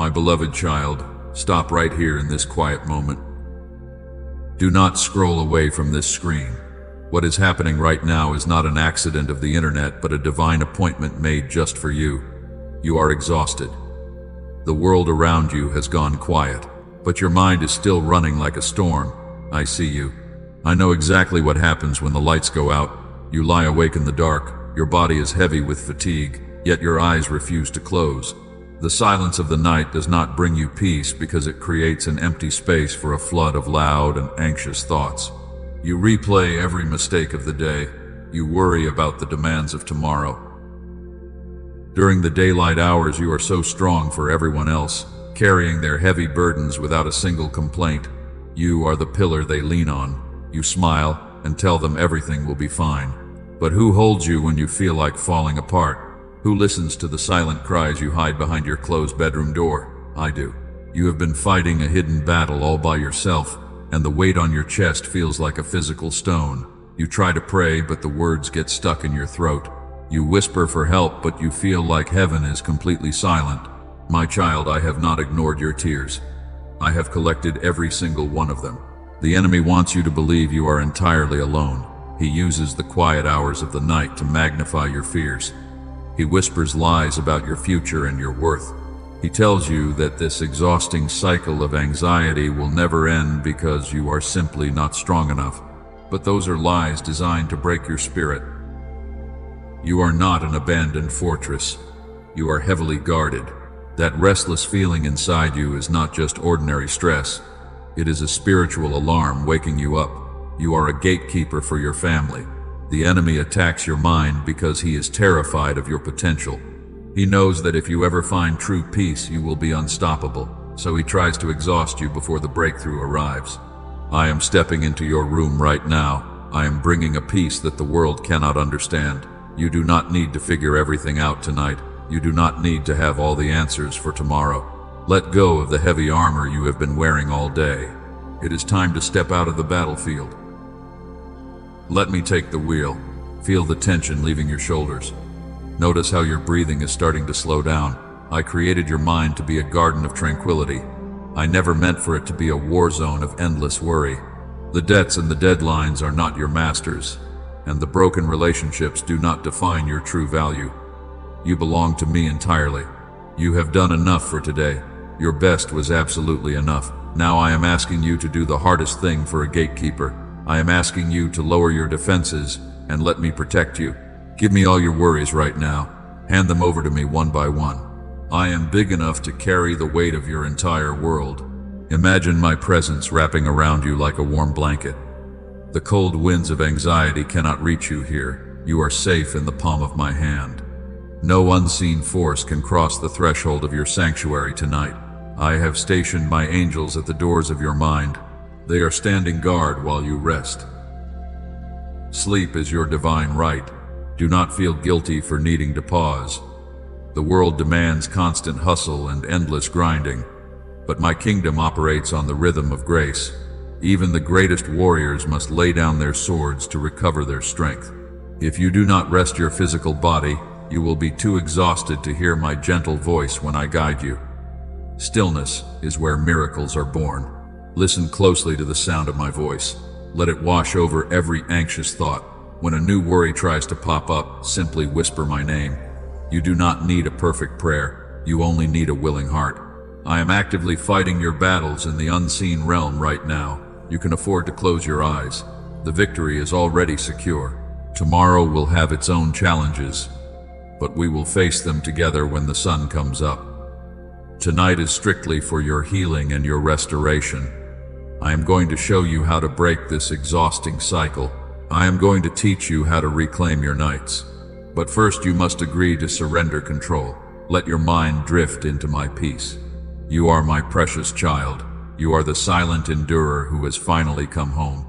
My beloved child, stop right here in this quiet moment. Do not scroll away from this screen. What is happening right now is not an accident of the internet, but a divine appointment made just for you. You are exhausted. The world around you has gone quiet, but your mind is still running like a storm. I see you. I know exactly what happens when the lights go out. You lie awake in the dark. Your body is heavy with fatigue, yet your eyes refuse to close. The silence of the night does not bring you peace because it creates an empty space for a flood of loud and anxious thoughts. You replay every mistake of the day. You worry about the demands of tomorrow. During the daylight hours, you are so strong for everyone else, carrying their heavy burdens without a single complaint. You are the pillar they lean on. You smile and tell them everything will be fine. But who holds you when you feel like falling apart? Who listens to the silent cries you hide behind your closed bedroom door? I do. You have been fighting a hidden battle all by yourself, and the weight on your chest feels like a physical stone. You try to pray, but the words get stuck in your throat. You whisper for help, but you feel like heaven is completely silent. My child, I have not ignored your tears. I have collected every single one of them. The enemy wants you to believe you are entirely alone. He uses the quiet hours of the night to magnify your fears. He whispers lies about your future and your worth. He tells you that this exhausting cycle of anxiety will never end because you are simply not strong enough. But those are lies designed to break your spirit. You are not an abandoned fortress. You are heavily guarded. That restless feeling inside you is not just ordinary stress. It is a spiritual alarm waking you up. You are a gatekeeper for your family. The enemy attacks your mind because he is terrified of your potential. He knows that if you ever find true peace, you will be unstoppable, so he tries to exhaust you before the breakthrough arrives. I am stepping into your room right now. I am bringing a peace that the world cannot understand. You do not need to figure everything out tonight. You do not need to have all the answers for tomorrow. Let go of the heavy armor you have been wearing all day. It is time to step out of the battlefield. Let me take the wheel. Feel the tension leaving your shoulders. Notice how your breathing is starting to slow down. I created your mind to be a garden of tranquility. I never meant for it to be a war zone of endless worry. The debts and the deadlines are not your masters, and the broken relationships do not define your true value. You belong to me entirely. You have done enough for today. Your best was absolutely enough. Now I am asking you to do the hardest thing for a gatekeeper. I am asking you to lower your defenses and let me protect you. Give me all your worries right now. Hand them over to me one by one. I am big enough to carry the weight of your entire world. Imagine my presence wrapping around you like a warm blanket. The cold winds of anxiety cannot reach you here. You are safe in the palm of my hand. No unseen force can cross the threshold of your sanctuary tonight. I have stationed my angels at the doors of your mind. They are standing guard while you rest. Sleep is your divine right. Do not feel guilty for needing to pause. The world demands constant hustle and endless grinding, but my kingdom operates on the rhythm of grace. Even the greatest warriors must lay down their swords to recover their strength. If you do not rest your physical body, you will be too exhausted to hear my gentle voice when I guide you. Stillness is where miracles are born. Listen closely to the sound of my voice. Let it wash over every anxious thought. When a new worry tries to pop up, simply whisper my name. You do not need a perfect prayer. You only need a willing heart. I am actively fighting your battles in the unseen realm right now. You can afford to close your eyes. The victory is already secure. Tomorrow will have its own challenges, but we will face them together when the sun comes up. Tonight is strictly for your healing and your restoration. I am going to show you how to break this exhausting cycle. I am going to teach you how to reclaim your nights. But first you must agree to surrender control. Let your mind drift into my peace. You are my precious child. You are the silent endurer who has finally come home.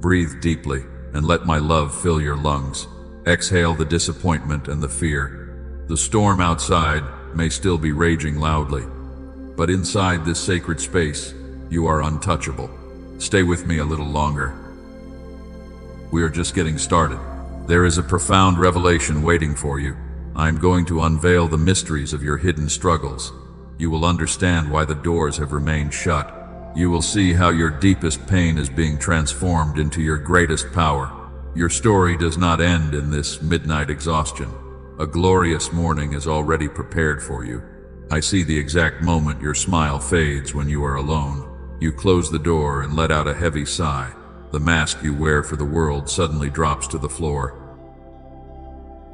Breathe deeply and let my love fill your lungs. Exhale the disappointment and the fear. The storm outside may still be raging loudly, but inside this sacred space, you are untouchable. Stay with me a little longer. We are just getting started. There is a profound revelation waiting for you. I am going to unveil the mysteries of your hidden struggles. You will understand why the doors have remained shut. You will see how your deepest pain is being transformed into your greatest power. Your story does not end in this midnight exhaustion. A glorious morning is already prepared for you. I see the exact moment your smile fades when you are alone. You close the door and let out a heavy sigh. The mask you wear for the world suddenly drops to the floor,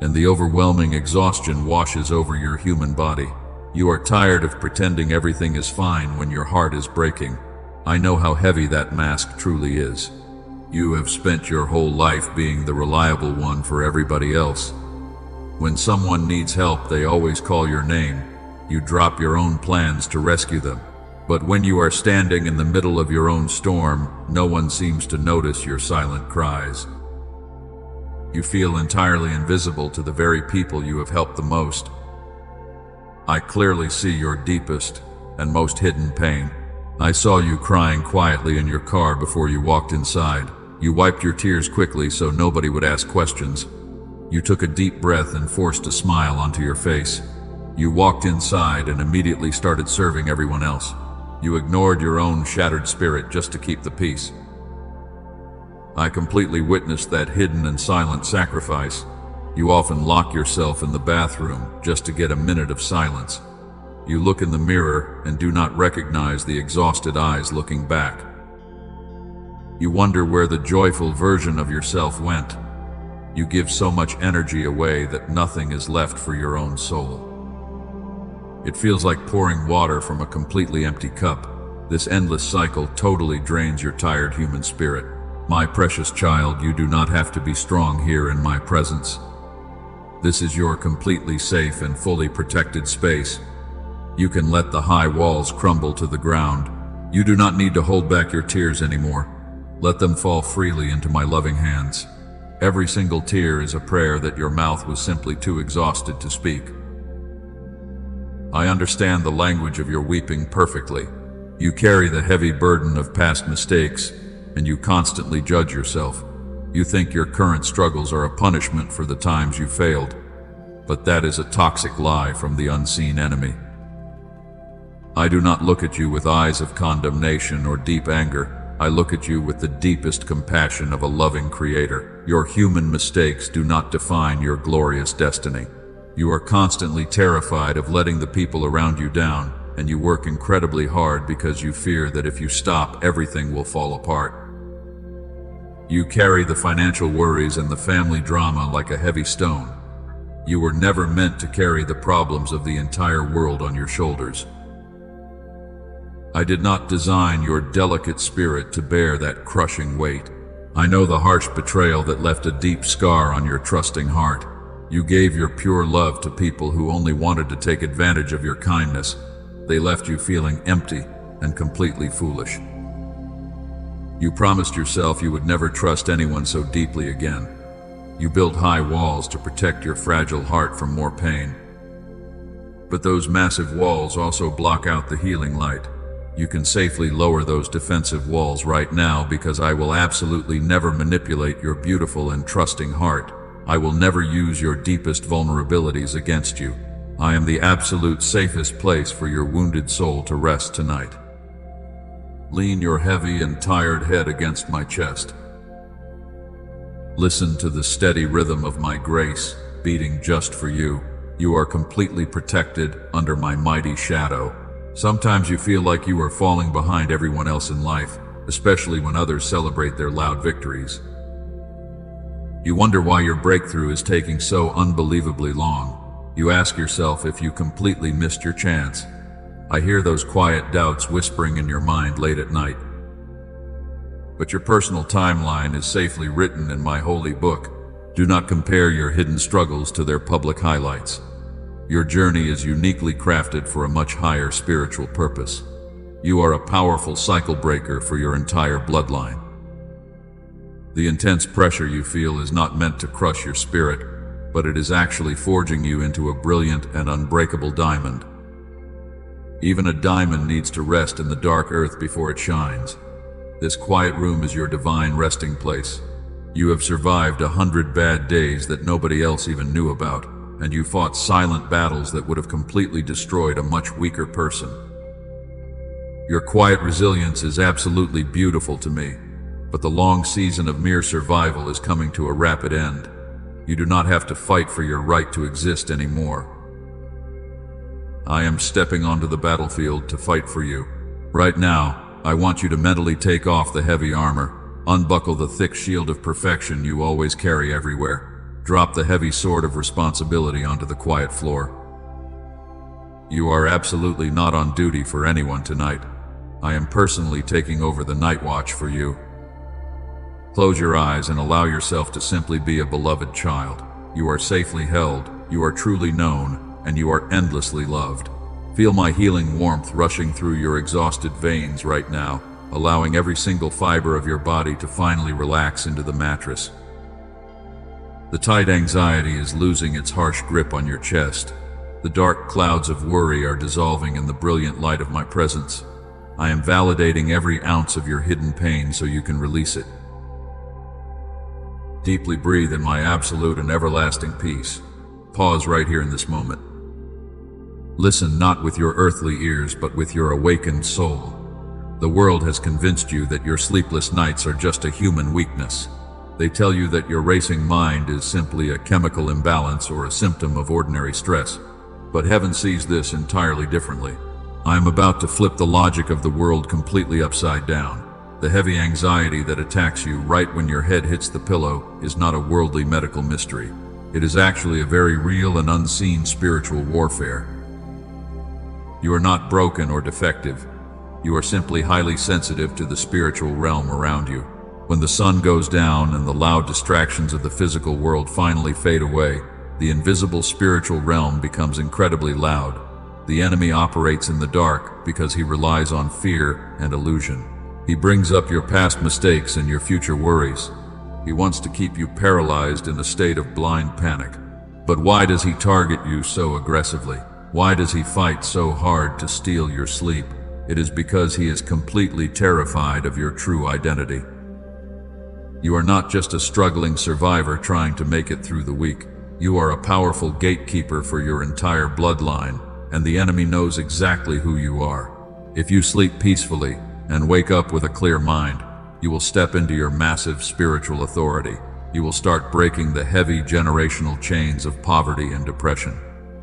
and the overwhelming exhaustion washes over your human body. You are tired of pretending everything is fine when your heart is breaking. I know how heavy that mask truly is. You have spent your whole life being the reliable one for everybody else. When someone needs help, they always call your name. You drop your own plans to rescue them. But when you are standing in the middle of your own storm, no one seems to notice your silent cries. You feel entirely invisible to the very people you have helped the most. I clearly see your deepest and most hidden pain. I saw you crying quietly in your car before you walked inside. You wiped your tears quickly so nobody would ask questions. You took a deep breath and forced a smile onto your face. You walked inside and immediately started serving everyone else. You ignored your own shattered spirit just to keep the peace. I completely witnessed that hidden and silent sacrifice. You often lock yourself in the bathroom just to get a minute of silence. You look in the mirror and do not recognize the exhausted eyes looking back. You wonder where the joyful version of yourself went. You give so much energy away that nothing is left for your own soul. It feels like pouring water from a completely empty cup. This endless cycle totally drains your tired human spirit. My precious child, you do not have to be strong here in my presence. This is your completely safe and fully protected space. You can let the high walls crumble to the ground. You do not need to hold back your tears anymore. Let them fall freely into my loving hands. Every single tear is a prayer that your mouth was simply too exhausted to speak. I understand the language of your weeping perfectly. You carry the heavy burden of past mistakes, and you constantly judge yourself. You think your current struggles are a punishment for the times you failed, but that is a toxic lie from the unseen enemy. I do not look at you with eyes of condemnation or deep anger. I look at you with the deepest compassion of a loving creator. Your human mistakes do not define your glorious destiny. You are constantly terrified of letting the people around you down, and you work incredibly hard because you fear that if you stop, everything will fall apart. You carry the financial worries and the family drama like a heavy stone. You were never meant to carry the problems of the entire world on your shoulders. I did not design your delicate spirit to bear that crushing weight. I know the harsh betrayal that left a deep scar on your trusting heart. You gave your pure love to people who only wanted to take advantage of your kindness. They left you feeling empty and completely foolish. You promised yourself you would never trust anyone so deeply again. You built high walls to protect your fragile heart from more pain. But those massive walls also block out the healing light. You can safely lower those defensive walls right now because I will absolutely never manipulate your beautiful and trusting heart. I will never use your deepest vulnerabilities against you. I am the absolute safest place for your wounded soul to rest tonight. Lean your heavy and tired head against my chest. Listen to the steady rhythm of my grace, beating just for you. You are completely protected under my mighty shadow. Sometimes you feel like you are falling behind everyone else in life, especially when others celebrate their loud victories. You wonder why your breakthrough is taking so unbelievably long. You ask yourself if you completely missed your chance. I hear those quiet doubts whispering in your mind late at night. But your personal timeline is safely written in my holy book. Do not compare your hidden struggles to their public highlights. Your journey is uniquely crafted for a much higher spiritual purpose. You are a powerful cycle breaker for your entire bloodline. The intense pressure you feel is not meant to crush your spirit, but it is actually forging you into a brilliant and unbreakable diamond. Even a diamond needs to rest in the dark earth before it shines. This quiet room is your divine resting place. You have survived 100 bad days that nobody else even knew about. and you fought silent battles that would have completely destroyed a much weaker person. Your quiet resilience is absolutely beautiful to me, but the long season of mere survival is coming to a rapid end. You do not have to fight for your right to exist anymore. I am stepping onto the battlefield to fight for you. Right now, I want you to mentally take off the heavy armor, unbuckle the thick shield of perfection you always carry everywhere, drop the heavy sword of responsibility onto the quiet floor. You are absolutely not on duty for anyone tonight. I am personally taking over the night watch for you. Close your eyes and allow yourself to simply be a beloved child. You are safely held, you are truly known, and you are endlessly loved. Feel my healing warmth rushing through your exhausted veins right now, allowing every single fiber of your body to finally relax into the mattress. The tight anxiety is losing its harsh grip on your chest. The dark clouds of worry are dissolving in the brilliant light of my presence. I am validating every ounce of your hidden pain so you can release it. Deeply breathe in my absolute and everlasting peace. Pause right here in this moment. Listen not with your earthly ears, but with your awakened soul. The world has convinced you that your sleepless nights are just a human weakness. They tell you that your racing mind is simply a chemical imbalance or a symptom of ordinary stress. But heaven sees this entirely differently. I am about to flip the logic of the world completely upside down. The heavy anxiety that attacks you right when your head hits the pillow is not a worldly medical mystery. It is actually a very real and unseen spiritual warfare. You are not broken or defective. You are simply highly sensitive to the spiritual realm around you. When the sun goes down and the loud distractions of the physical world finally fade away, the invisible spiritual realm becomes incredibly loud. The enemy operates in the dark because he relies on fear and illusion. He brings up your past mistakes and your future worries. He wants to keep you paralyzed in a state of blind panic. But why does he target you so aggressively? Why does he fight so hard to steal your sleep? It is because he is completely terrified of your true identity. You are not just a struggling survivor trying to make it through the week. You are a powerful gatekeeper for your entire bloodline, and the enemy knows exactly who you are. If you sleep peacefully and wake up with a clear mind, you will step into your massive spiritual authority. You will start breaking the heavy generational chains of poverty and depression.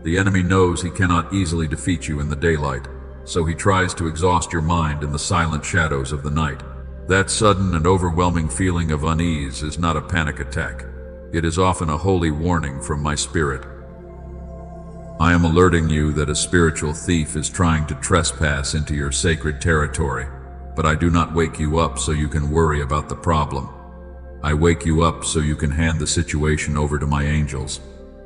The enemy knows he cannot easily defeat you in the daylight, so he tries to exhaust your mind in the silent shadows of the night. That sudden and overwhelming feeling of unease is not a panic attack. It is often a holy warning from my spirit. I am alerting you that a spiritual thief is trying to trespass into your sacred territory, but I do not wake you up so you can worry about the problem. I wake you up so you can hand the situation over to my angels.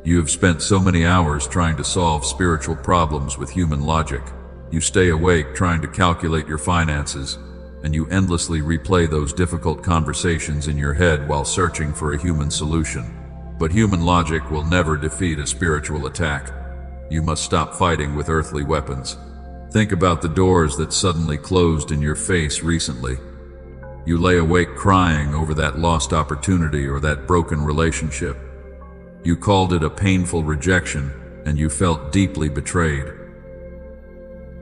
You have spent so many hours trying to solve spiritual problems with human logic. You stay awake trying to calculate your finances, and you endlessly replay those difficult conversations in your head while searching for a human solution. But human logic will never defeat a spiritual attack. You must stop fighting with earthly weapons. Think about the doors that suddenly closed in your face recently. You lay awake crying over that lost opportunity or that broken relationship. You called it a painful rejection, and you felt deeply betrayed.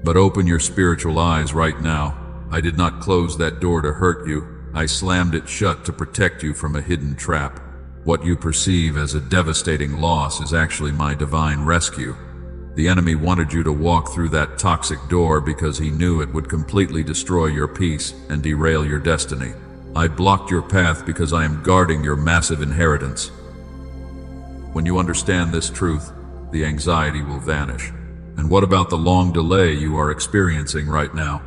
But open your spiritual eyes right now. I did not close that door to hurt you. I slammed it shut to protect you from a hidden trap. What you perceive as a devastating loss is actually my divine rescue. The enemy wanted you to walk through that toxic door because he knew it would completely destroy your peace and derail your destiny. I blocked your path because I am guarding your massive inheritance. When you understand this truth, the anxiety will vanish. And what about the long delay you are experiencing right now?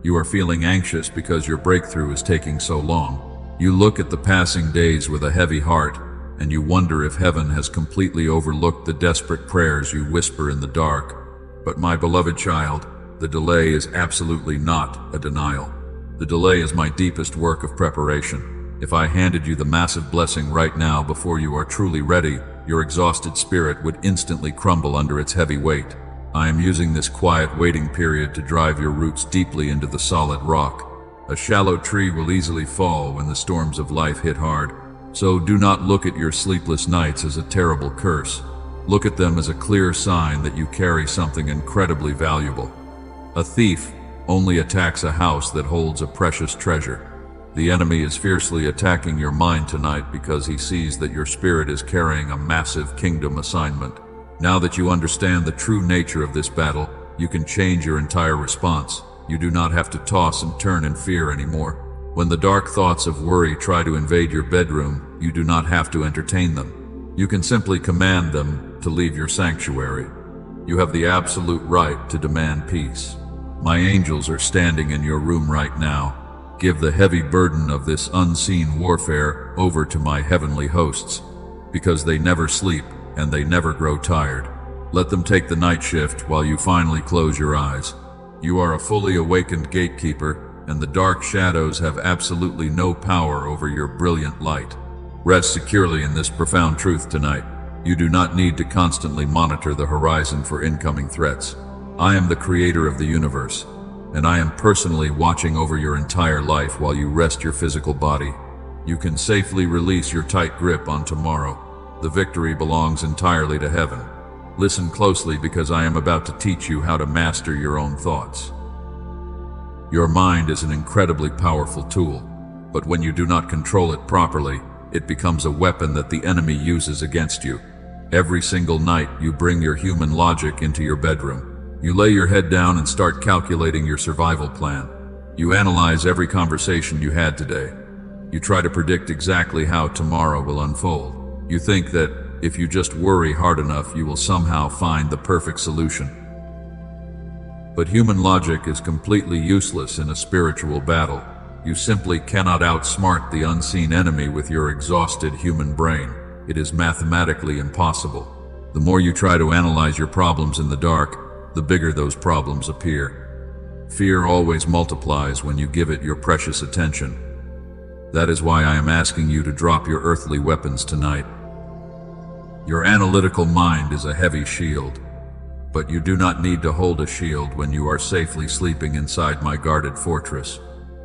You are feeling anxious because your breakthrough is taking so long. You look at the passing days with a heavy heart, and you wonder if heaven has completely overlooked the desperate prayers you whisper in the dark. But my beloved child, the delay is absolutely not a denial. The delay is my deepest work of preparation. If I handed you the massive blessing right now before you are truly ready, your exhausted spirit would instantly crumble under its heavy weight. I am using this quiet waiting period to drive your roots deeply into the solid rock. A shallow tree will easily fall when the storms of life hit hard. So do not look at your sleepless nights as a terrible curse. Look at them as a clear sign that you carry something incredibly valuable. A thief only attacks a house that holds a precious treasure. The enemy is fiercely attacking your mind tonight because he sees that your spirit is carrying a massive kingdom assignment. Now that you understand the true nature of this battle, you can change your entire response. You do not have to toss and turn in fear anymore. When the dark thoughts of worry try to invade your bedroom, you do not have to entertain them. You can simply command them to leave your sanctuary. You have the absolute right to demand peace. My angels are standing in your room right now. Give the heavy burden of this unseen warfare over to my heavenly hosts, because they never sleep and they never grow tired. Let them take the night shift while you finally close your eyes. You are a fully awakened gatekeeper, and the dark shadows have absolutely no power over your brilliant light. Rest securely in this profound truth tonight. You do not need to constantly monitor the horizon for incoming threats. I am the creator of the universe, and I am personally watching over your entire life while you rest your physical body. You can safely release your tight grip on tomorrow. The victory belongs entirely to heaven. Listen closely, because I am about to teach you how to master your own thoughts. Your mind is an incredibly powerful tool, but when you do not control it properly, it becomes a weapon that the enemy uses against you. Every single night, you bring your human logic into your bedroom. You lay your head down and start calculating your survival plan. You analyze every conversation you had today. You try to predict exactly how tomorrow will unfold. You think that if you just worry hard enough, you will somehow find the perfect solution. But human logic is completely useless in a spiritual battle. You simply cannot outsmart the unseen enemy with your exhausted human brain. It is mathematically impossible. The more you try to analyze your problems in the dark, the bigger those problems appear. Fear always multiplies when you give it your precious attention. That is why I am asking you to drop your earthly weapons tonight. Your analytical mind is a heavy shield, but you do not need to hold a shield when you are safely sleeping inside my guarded fortress.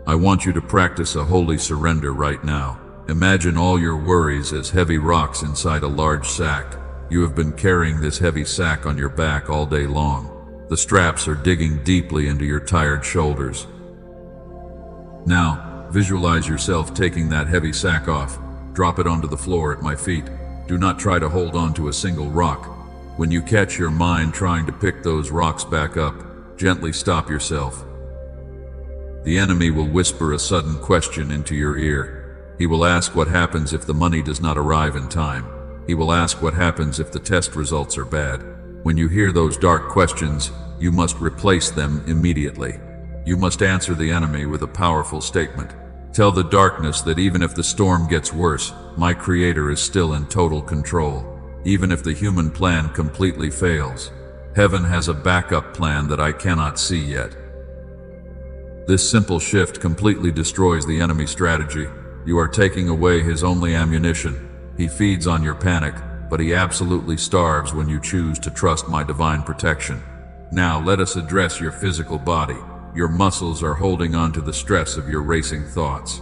I want you to practice a holy surrender right now. Imagine all your worries as heavy rocks inside a large sack. You have been carrying this heavy sack on your back all day long. The straps are digging deeply into your tired shoulders. Now, visualize yourself taking that heavy sack off. Drop it onto the floor at my feet. Do not try to hold on to a single rock. When you catch your mind trying to pick those rocks back up, gently stop yourself. The enemy will whisper a sudden question into your ear. He will ask what happens if the money does not arrive in time. He will ask what happens if the test results are bad. When you hear those dark questions, you must replace them immediately. You must answer the enemy with a powerful statement. Tell the darkness that even if the storm gets worse, my Creator is still in total control. Even if the human plan completely fails, heaven has a backup plan that I cannot see yet. This simple shift completely destroys the enemy's strategy. You are taking away his only ammunition. He feeds on your panic, but he absolutely starves when you choose to trust my divine protection. Now let us address your physical body. Your muscles are holding on to the stress of your racing thoughts.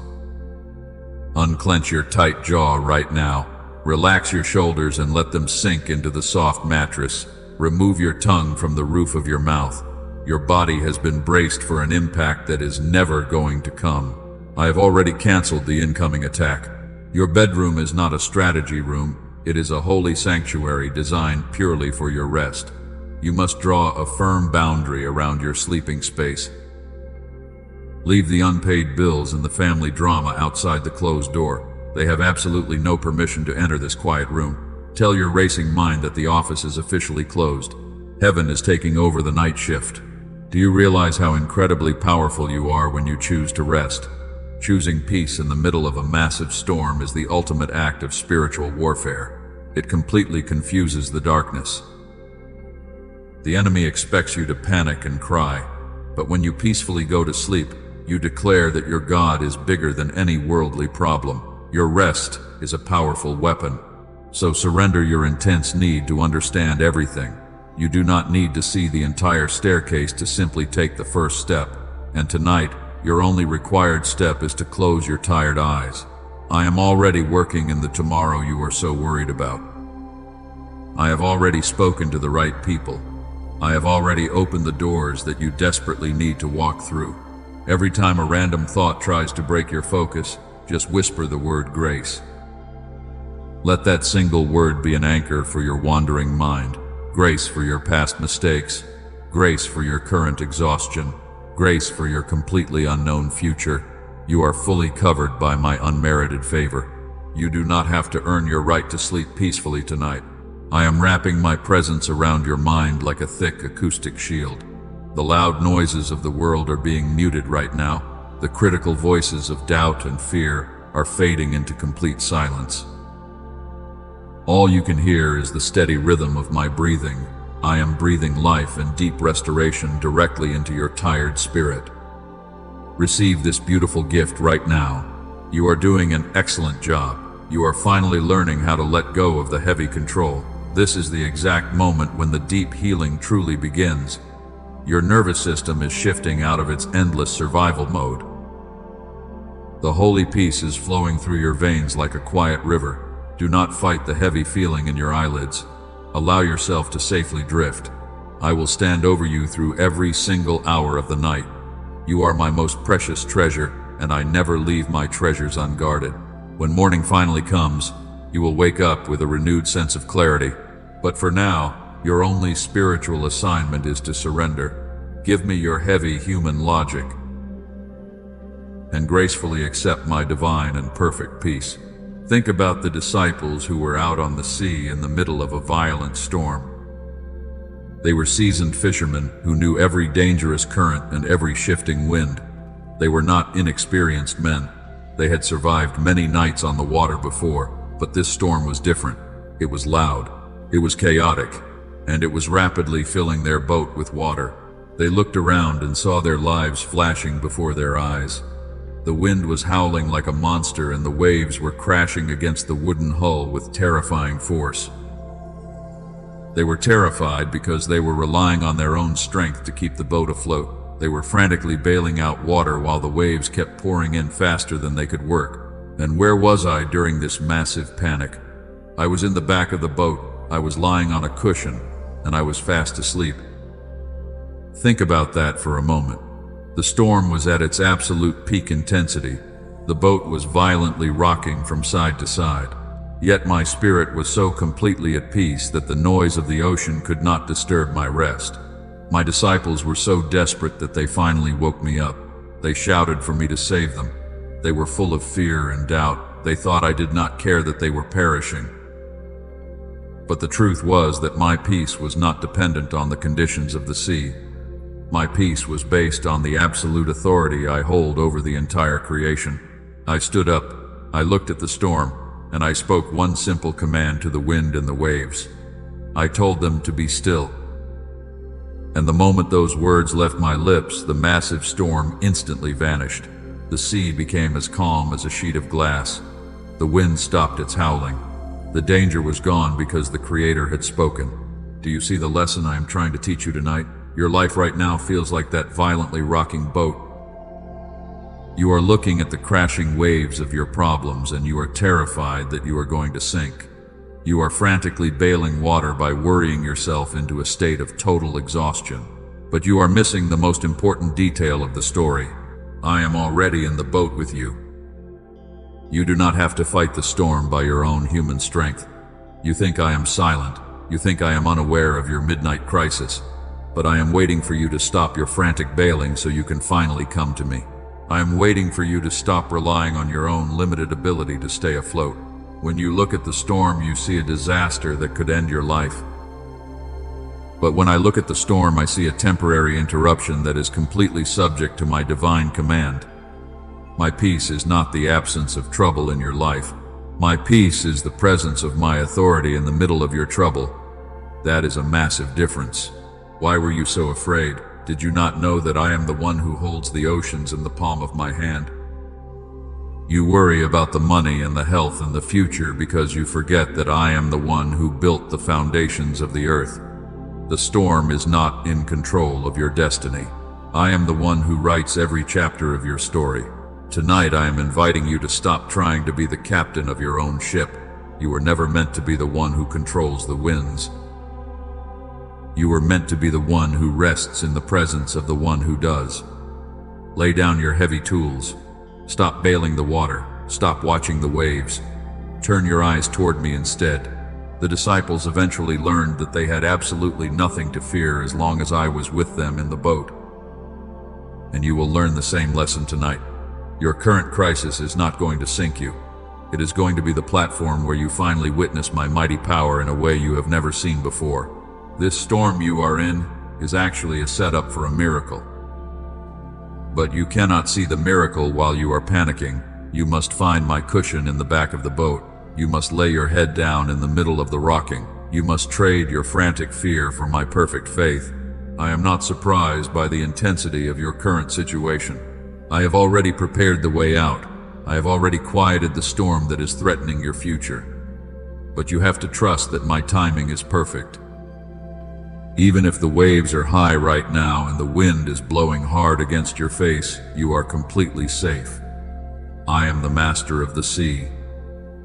Unclench your tight jaw right now. Relax your shoulders and let them sink into the soft mattress. Remove your tongue from the roof of your mouth. Your body has been braced for an impact that is never going to come. I have already canceled the incoming attack. Your bedroom is not a strategy room. It is a holy sanctuary designed purely for your rest. You must draw a firm boundary around your sleeping space. Leave the unpaid bills and the family drama outside the closed door. They have absolutely no permission to enter this quiet room. Tell your racing mind that the office is officially closed. Heaven is taking over the night shift. Do you realize how incredibly powerful you are when you choose to rest? Choosing peace in the middle of a massive storm is the ultimate act of spiritual warfare. It completely confuses the darkness. The enemy expects you to panic and cry, but when you peacefully go to sleep, you declare that your God is bigger than any worldly problem. Your rest is a powerful weapon. So surrender your intense need to understand everything. You do not need to see the entire staircase to simply take the first step. And tonight, your only required step is to close your tired eyes. I am already working in the tomorrow you are so worried about. I have already spoken to the right people. I have already opened the doors that you desperately need to walk through. Every time a random thought tries to break your focus, just whisper the word grace. Let that single word be an anchor for your wandering mind. Grace for your past mistakes. Grace for your current exhaustion. Grace for your completely unknown future. You are fully covered by my unmerited favor. You do not have to earn your right to sleep peacefully tonight. I am wrapping my presence around your mind like a thick acoustic shield. The loud noises of the world are being muted right now. The critical voices of doubt and fear are fading into complete silence. All you can hear is the steady rhythm of my breathing. I am breathing life and deep restoration directly into your tired spirit. Receive this beautiful gift right now. You are doing an excellent job. You are finally learning how to let go of the heavy control. This is the exact moment when the deep healing truly begins. Your nervous system is shifting out of its endless survival mode. The holy peace is flowing through your veins like a quiet river. Do not fight the heavy feeling in your eyelids. Allow yourself to safely drift. I will stand over you through every single hour of the night. You are my most precious treasure, and I never leave my treasures unguarded. When morning finally comes, you will wake up with a renewed sense of clarity. But for now, your only spiritual assignment is to surrender. Give me your heavy human logic and gracefully accept my divine and perfect peace. Think about the disciples who were out on the sea in the middle of a violent storm. They were seasoned fishermen who knew every dangerous current and every shifting wind. They were not inexperienced men. They had survived many nights on the water before, but this storm was different. It was loud, it was chaotic, and it was rapidly filling their boat with water. They looked around and saw their lives flashing before their eyes. The wind was howling like a monster, and the waves were crashing against the wooden hull with terrifying force. They were terrified because they were relying on their own strength to keep the boat afloat. They were frantically bailing out water while the waves kept pouring in faster than they could work. And where was I during this massive panic? I was in the back of the boat. I was lying on a cushion, and I was fast asleep. Think about that for a moment. The storm was at its absolute peak intensity. The boat was violently rocking from side to side. Yet my spirit was so completely at peace that the noise of the ocean could not disturb my rest. My disciples were so desperate that they finally woke me up. They shouted for me to save them. They were full of fear and doubt. They thought I did not care that they were perishing. But the truth was that my peace was not dependent on the conditions of the sea. My peace was based on the absolute authority I hold over the entire creation. I stood up, I looked at the storm, and I spoke one simple command to the wind and the waves. I told them to be still. And the moment those words left my lips, the massive storm instantly vanished. The sea became as calm as a sheet of glass. The wind stopped its howling. The danger was gone because the Creator had spoken. Do you see the lesson I am trying to teach you tonight? Your life right now feels like that violently rocking boat. You are looking at the crashing waves of your problems, and you are terrified that you are going to sink. You are frantically bailing water by worrying yourself into a state of total exhaustion. But you are missing the most important detail of the story. I am already in the boat with you. You do not have to fight the storm by your own human strength. You think I am silent. You think I am unaware of your midnight crisis. But I am waiting for you to stop your frantic bailing so you can finally come to me. I am waiting for you to stop relying on your own limited ability to stay afloat. When you look at the storm, you see a disaster that could end your life. But when I look at the storm, I see a temporary interruption that is completely subject to my divine command. My peace is not the absence of trouble in your life. My peace is the presence of my authority in the middle of your trouble. That is a massive difference. Why were you so afraid? Did you not know that I am the one who holds the oceans in the palm of my hand? You worry about the money and the health and the future because you forget that I am the one who built the foundations of the earth. The storm is not in control of your destiny. I am the one who writes every chapter of your story. Tonight I am inviting you to stop trying to be the captain of your own ship. You were never meant to be the one who controls the winds. You were meant to be the one who rests in the presence of the one who does. Lay down your heavy tools. Stop bailing the water. Stop watching the waves. Turn your eyes toward me instead. The disciples eventually learned that they had absolutely nothing to fear as long as I was with them in the boat. And you will learn the same lesson tonight. Your current crisis is not going to sink you. It is going to be the platform where you finally witness my mighty power in a way you have never seen before. This storm you are in is actually a setup for a miracle. But you cannot see the miracle while you are panicking. You must find my cushion in the back of the boat. You must lay your head down in the middle of the rocking. You must trade your frantic fear for my perfect faith. I am not surprised by the intensity of your current situation. I have already prepared the way out. I have already quieted the storm that is threatening your future. But you have to trust that my timing is perfect. Even if the waves are high right now and the wind is blowing hard against your face, you are completely safe. I am the master of the sea,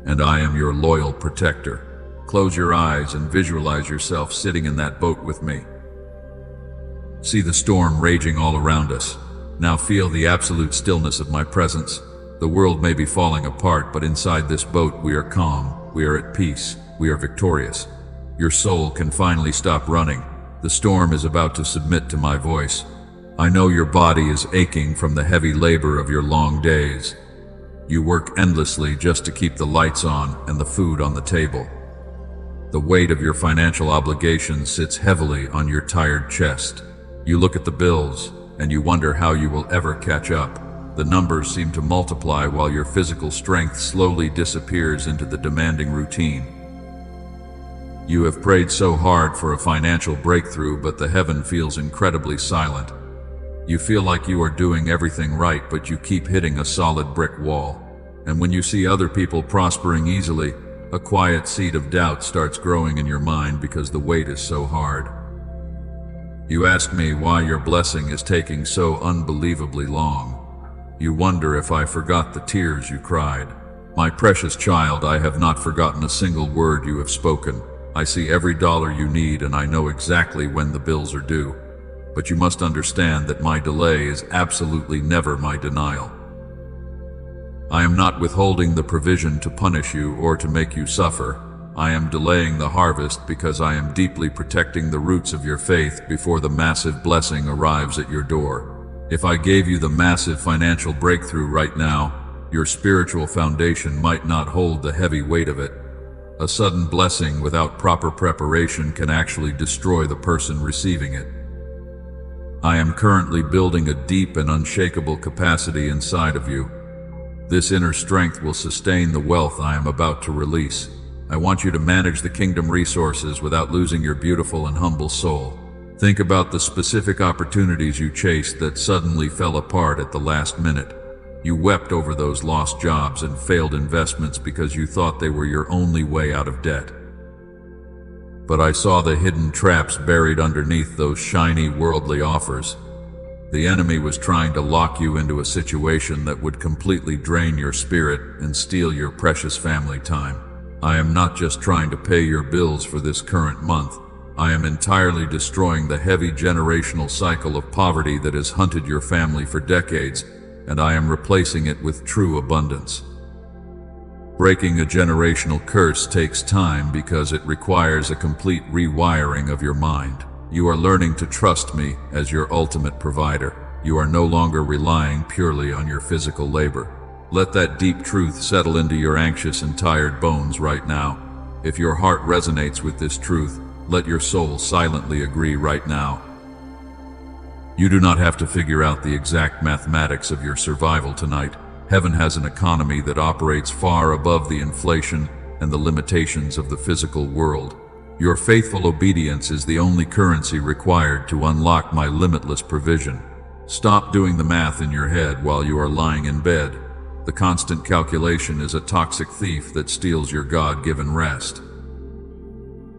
and I am your loyal protector. Close your eyes and visualize yourself sitting in that boat with me. See the storm raging all around us. Now feel the absolute stillness of my presence. The world may be falling apart, but inside this boat we are calm, we are at peace, we are victorious. Your soul can finally stop running. The storm is about to submit to my voice. I know your body is aching from the heavy labor of your long days. You work endlessly just to keep the lights on and the food on the table. The weight of your financial obligations sits heavily on your tired chest. You look at the bills, and you wonder how you will ever catch up. The numbers seem to multiply while your physical strength slowly disappears into the demanding routine. You have prayed so hard for a financial breakthrough, but the heaven feels incredibly silent. You feel like you are doing everything right, but you keep hitting a solid brick wall. And when you see other people prospering easily, a quiet seed of doubt starts growing in your mind because the weight is so hard. You ask me why your blessing is taking so unbelievably long. You wonder if I forgot the tears you cried. My precious child, I have not forgotten a single word you have spoken. I see every dollar you need, and I know exactly when the bills are due. But you must understand that my delay is absolutely never my denial. I am not withholding the provision to punish you or to make you suffer. I am delaying the harvest because I am deeply protecting the roots of your faith before the massive blessing arrives at your door. If I gave you the massive financial breakthrough right now, your spiritual foundation might not hold the heavy weight of it. A sudden blessing without proper preparation can actually destroy the person receiving it. I am currently building a deep and unshakable capacity inside of you. This inner strength will sustain the wealth I am about to release. I want you to manage the kingdom resources without losing your beautiful and humble soul. Think about the specific opportunities you chased that suddenly fell apart at the last minute. You wept over those lost jobs and failed investments because you thought they were your only way out of debt. But I saw the hidden traps buried underneath those shiny worldly offers. The enemy was trying to lock you into a situation that would completely drain your spirit and steal your precious family time. I am not just trying to pay your bills for this current month. I am entirely destroying the heavy generational cycle of poverty that has hunted your family for decades, and I am replacing it with true abundance. Breaking a generational curse takes time because it requires a complete rewiring of your mind. You are learning to trust me as your ultimate provider. You are no longer relying purely on your physical labor. Let that deep truth settle into your anxious and tired bones right now. If your heart resonates with this truth, let your soul silently agree right now. You do not have to figure out the exact mathematics of your survival tonight. Heaven has an economy that operates far above the inflation and the limitations of the physical world. Your faithful obedience is the only currency required to unlock my limitless provision. Stop doing the math in your head while you are lying in bed. The constant calculation is a toxic thief that steals your God-given rest.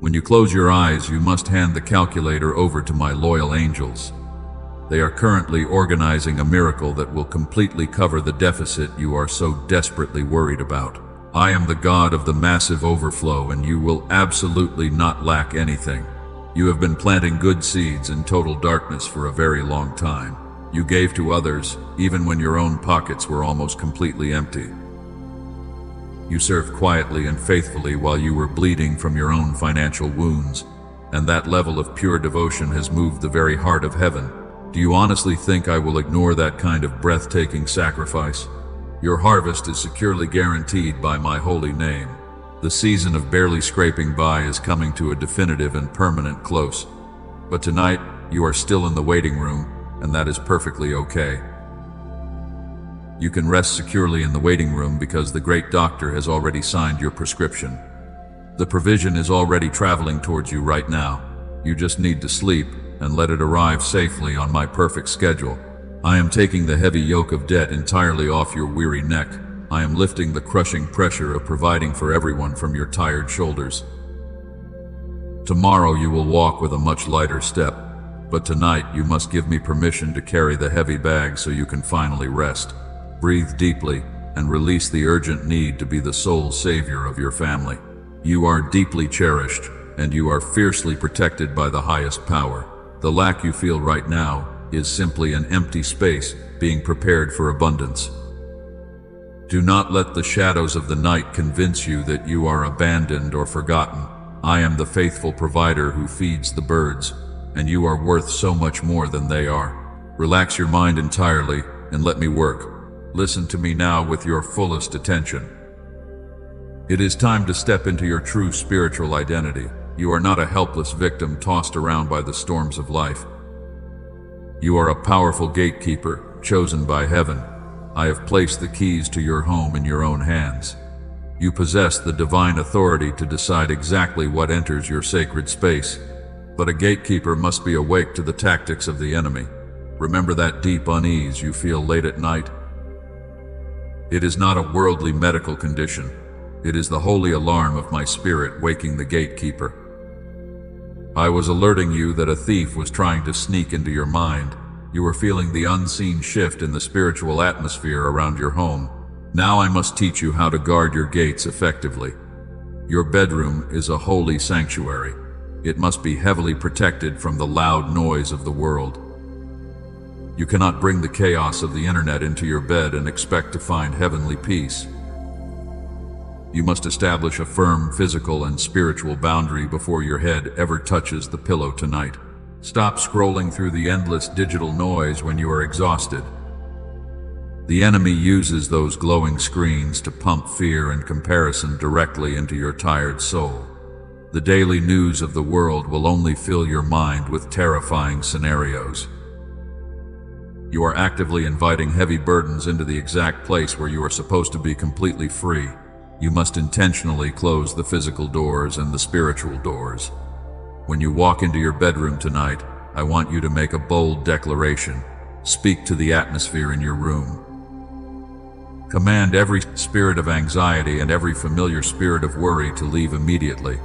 When you close your eyes, you must hand the calculator over to my loyal angels. They are currently organizing a miracle that will completely cover the deficit you are so desperately worried about. I am the God of the massive overflow, and you will absolutely not lack anything. You have been planting good seeds in total darkness for a very long time. You gave to others, even when your own pockets were almost completely empty. You served quietly and faithfully while you were bleeding from your own financial wounds, and that level of pure devotion has moved the very heart of heaven. Do you honestly think I will ignore that kind of breathtaking sacrifice? Your harvest is securely guaranteed by my holy name. The season of barely scraping by is coming to a definitive and permanent close. But tonight, you are still in the waiting room, and that is perfectly okay. You can rest securely in the waiting room because the great doctor has already signed your prescription. The provision is already traveling towards you right now. You just need to sleep and let it arrive safely on my perfect schedule. I am taking the heavy yoke of debt entirely off your weary neck. I am lifting the crushing pressure of providing for everyone from your tired shoulders. Tomorrow you will walk with a much lighter step, but tonight you must give me permission to carry the heavy bag so you can finally rest. Breathe deeply and release the urgent need to be the sole savior of your family. You are deeply cherished, and you are fiercely protected by the highest power. The lack you feel right now is simply an empty space being prepared for abundance. Do not let the shadows of the night convince you that you are abandoned or forgotten. I am the faithful provider who feeds the birds, and you are worth so much more than they are. Relax your mind entirely and let me work. Listen to me now with your fullest attention. It is time to step into your true spiritual identity. You are not a helpless victim tossed around by the storms of life. You are a powerful gatekeeper, chosen by heaven. I have placed the keys to your home in your own hands. You possess the divine authority to decide exactly what enters your sacred space. But a gatekeeper must be awake to the tactics of the enemy. Remember that deep unease you feel late at night? It is not a worldly medical condition. It is the holy alarm of my spirit waking the gatekeeper. I was alerting you that a thief was trying to sneak into your mind. You were feeling the unseen shift in the spiritual atmosphere around your home. Now I must teach you how to guard your gates effectively. Your bedroom is a holy sanctuary. It must be heavily protected from the loud noise of the world. You cannot bring the chaos of the internet into your bed and expect to find heavenly peace. You must establish a firm physical and spiritual boundary before your head ever touches the pillow tonight. Stop scrolling through the endless digital noise when you are exhausted. The enemy uses those glowing screens to pump fear and comparison directly into your tired soul. The daily news of the world will only fill your mind with terrifying scenarios. You are actively inviting heavy burdens into the exact place where you are supposed to be completely free. You must intentionally close the physical doors and the spiritual doors. When you walk into your bedroom tonight, I want you to make a bold declaration. Speak to the atmosphere in your room. Command every spirit of anxiety and every familiar spirit of worry to leave immediately.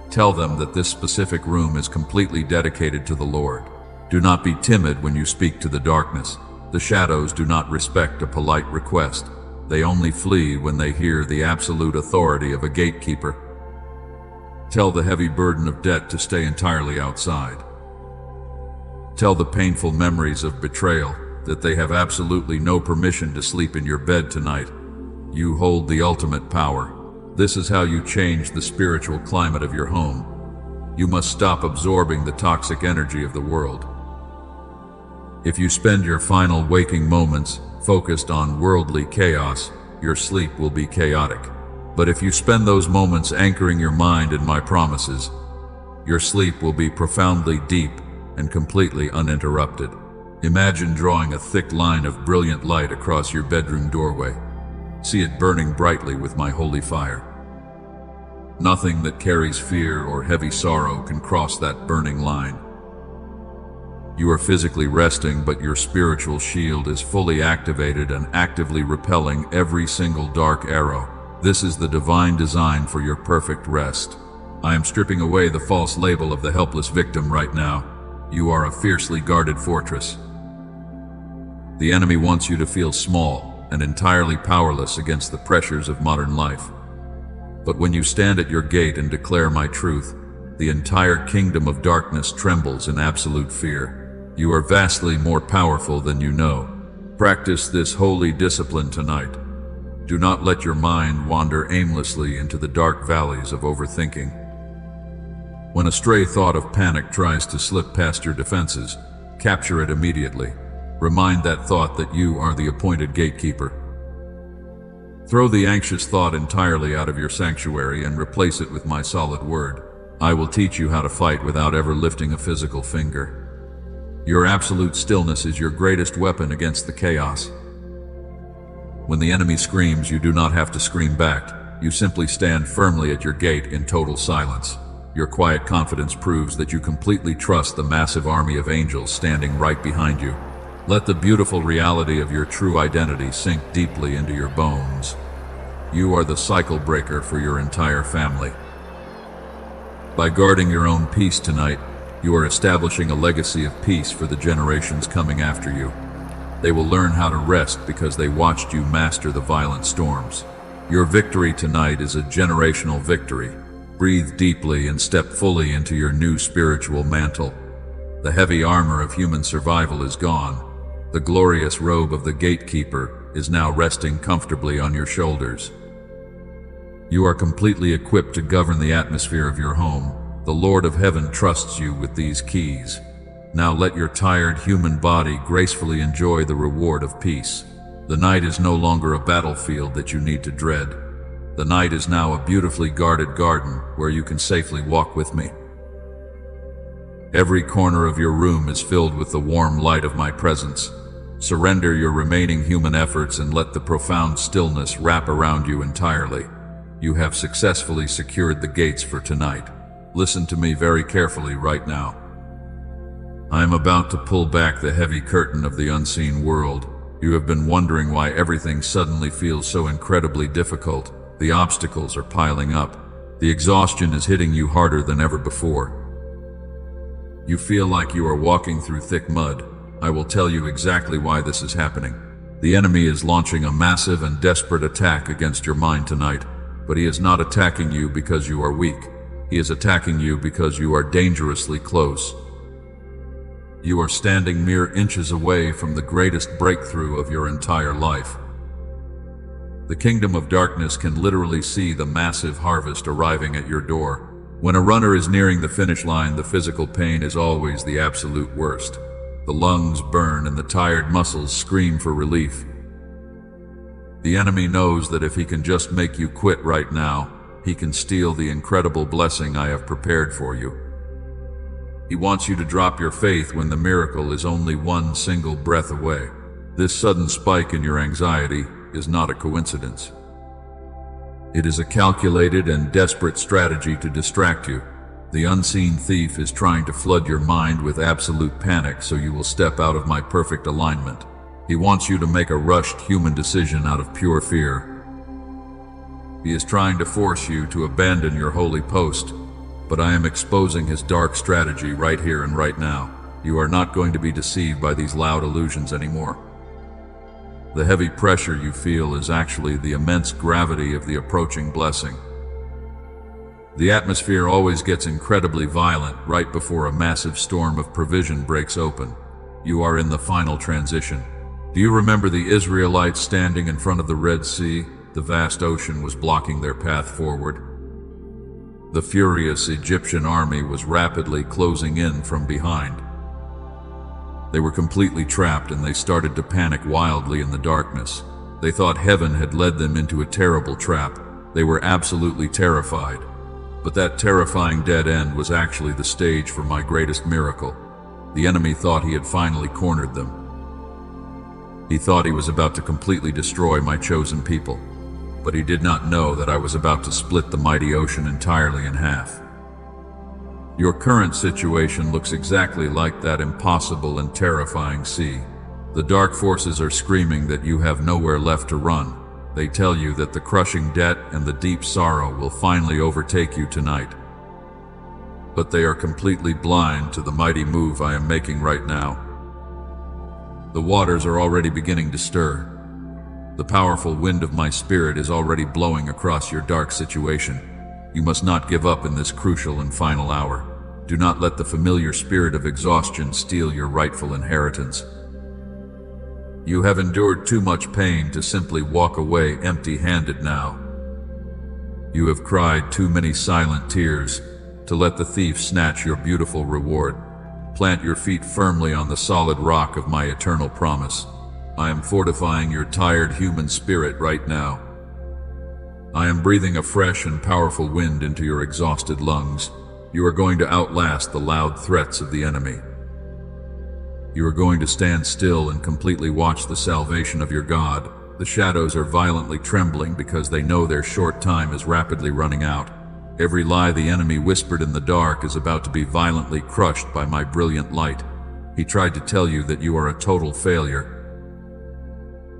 Tell them that this specific room is completely dedicated to the Lord. Do not be timid when you speak to the darkness. The shadows do not respect a polite request. They only flee when they hear the absolute authority of a gatekeeper. Tell the heavy burden of debt to stay entirely outside. Tell the painful memories of betrayal that they have absolutely no permission to sleep in your bed tonight. You hold the ultimate power. This is how you change the spiritual climate of your home. You must stop absorbing the toxic energy of the world. If you spend your final waking moments focused on worldly chaos, your sleep will be chaotic. But if you spend those moments anchoring your mind in my promises, your sleep will be profoundly deep and completely uninterrupted. Imagine drawing a thick line of brilliant light across your bedroom doorway. See it burning brightly with my holy fire. Nothing that carries fear or heavy sorrow can cross that burning line. You are physically resting, but your spiritual shield is fully activated and actively repelling every single dark arrow. This is the divine design for your perfect rest. I am stripping away the false label of the helpless victim right now. You are a fiercely guarded fortress. The enemy wants you to feel small and entirely powerless against the pressures of modern life. But when you stand at your gate and declare my truth, the entire kingdom of darkness trembles in absolute fear. You are vastly more powerful than you know. Practice this holy discipline tonight. Do not let your mind wander aimlessly into the dark valleys of overthinking. When a stray thought of panic tries to slip past your defenses, capture it immediately. Remind that thought that you are the appointed gatekeeper. Throw the anxious thought entirely out of your sanctuary and replace it with my solid word. I will teach you how to fight without ever lifting a physical finger. Your absolute stillness is your greatest weapon against the chaos. When the enemy screams, you do not have to scream back. You simply stand firmly at your gate in total silence. Your quiet confidence proves that you completely trust the massive army of angels standing right behind you. Let the beautiful reality of your true identity sink deeply into your bones. You are the cycle breaker for your entire family. By guarding your own peace tonight, you are establishing a legacy of peace for the generations coming after you. They will learn how to rest because they watched you master the violent storms. Your victory tonight is a generational victory. Breathe deeply and step fully into your new spiritual mantle. The heavy armor of human survival is gone. The glorious robe of the gatekeeper is now resting comfortably on your shoulders. You are completely equipped to govern the atmosphere of your home. The Lord of Heaven trusts you with these keys. Now let your tired human body gracefully enjoy the reward of peace. The night is no longer a battlefield that you need to dread. The night is now a beautifully guarded garden where you can safely walk with me. Every corner of your room is filled with the warm light of my presence. Surrender your remaining human efforts and let the profound stillness wrap around you entirely. You have successfully secured the gates for tonight. Listen to me very carefully right now. I am about to pull back the heavy curtain of the unseen world. You have been wondering why everything suddenly feels so incredibly difficult. The obstacles are piling up. The exhaustion is hitting you harder than ever before. You feel like you are walking through thick mud. I will tell you exactly why this is happening. The enemy is launching a massive and desperate attack against your mind tonight, but he is not attacking you because you are weak. He is attacking you because you are dangerously close. You are standing mere inches away from the greatest breakthrough of your entire life. The kingdom of darkness can literally see the massive harvest arriving at your door. When a runner is nearing the finish line, the physical pain is always the absolute worst. The lungs burn and the tired muscles scream for relief. The enemy knows that if he can just make you quit right now, he can steal the incredible blessing I have prepared for you. He wants you to drop your faith when the miracle is only one single breath away. This sudden spike in your anxiety is not a coincidence. It is a calculated and desperate strategy to distract you. The unseen thief is trying to flood your mind with absolute panic so you will step out of my perfect alignment. He wants you to make a rushed human decision out of pure fear. He is trying to force you to abandon your holy post, but I am exposing his dark strategy right here and right now. You are not going to be deceived by these loud illusions anymore. The heavy pressure you feel is actually the immense gravity of the approaching blessing. The atmosphere always gets incredibly violent right before a massive storm of provision breaks open. You are in the final transition. Do you remember the Israelites standing in front of the Red Sea? The vast ocean was blocking their path forward. The furious Egyptian army was rapidly closing in from behind. They were completely trapped and they started to panic wildly in the darkness. They thought heaven had led them into a terrible trap. They were absolutely terrified. But that terrifying dead end was actually the stage for my greatest miracle. The enemy thought he had finally cornered them. He thought he was about to completely destroy my chosen people. But he did not know that I was about to split the mighty ocean entirely in half. Your current situation looks exactly like that impossible and terrifying sea. The dark forces are screaming that you have nowhere left to run. They tell you that the crushing debt and the deep sorrow will finally overtake you tonight. But they are completely blind to the mighty move I am making right now. The waters are already beginning to stir. The powerful wind of my spirit is already blowing across your dark situation. You must not give up in this crucial and final hour. Do not let the familiar spirit of exhaustion steal your rightful inheritance. You have endured too much pain to simply walk away empty-handed now. You have cried too many silent tears to let the thief snatch your beautiful reward. Plant your feet firmly on the solid rock of my eternal promise. I am fortifying your tired human spirit right now. I am breathing a fresh and powerful wind into your exhausted lungs. You are going to outlast the loud threats of the enemy. You are going to stand still and completely watch the salvation of your God. The shadows are violently trembling because they know their short time is rapidly running out. Every lie the enemy whispered in the dark is about to be violently crushed by my brilliant light. He tried to tell you that you are a total failure.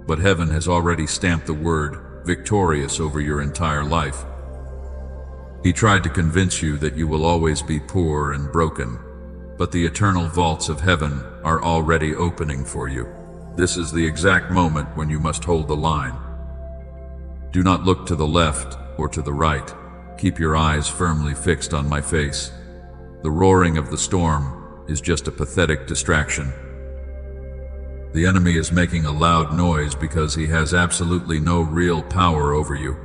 But heaven has already stamped the word victorious over your entire life. He tried to convince you that you will always be poor and broken. But the eternal vaults of heaven are already opening for you. This is the exact moment when you must hold the line. Do not look to the left or to the right. Keep your eyes firmly fixed on my face. The roaring of the storm is just a pathetic distraction. The enemy is making a loud noise because he has absolutely no real power over you.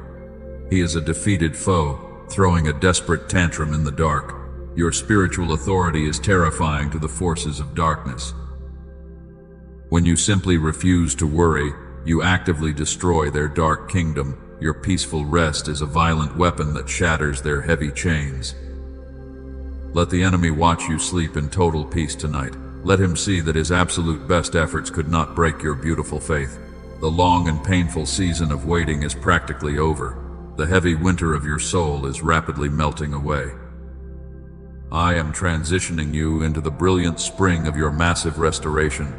He is a defeated foe, throwing a desperate tantrum in the dark. Your spiritual authority is terrifying to the forces of darkness. When you simply refuse to worry, you actively destroy their dark kingdom. Your peaceful rest is a violent weapon that shatters their heavy chains. Let the enemy watch you sleep in total peace tonight. Let him see that his absolute best efforts could not break your beautiful faith. The long and painful season of waiting is practically over. The heavy winter of your soul is rapidly melting away. I am transitioning you into the brilliant spring of your massive restoration.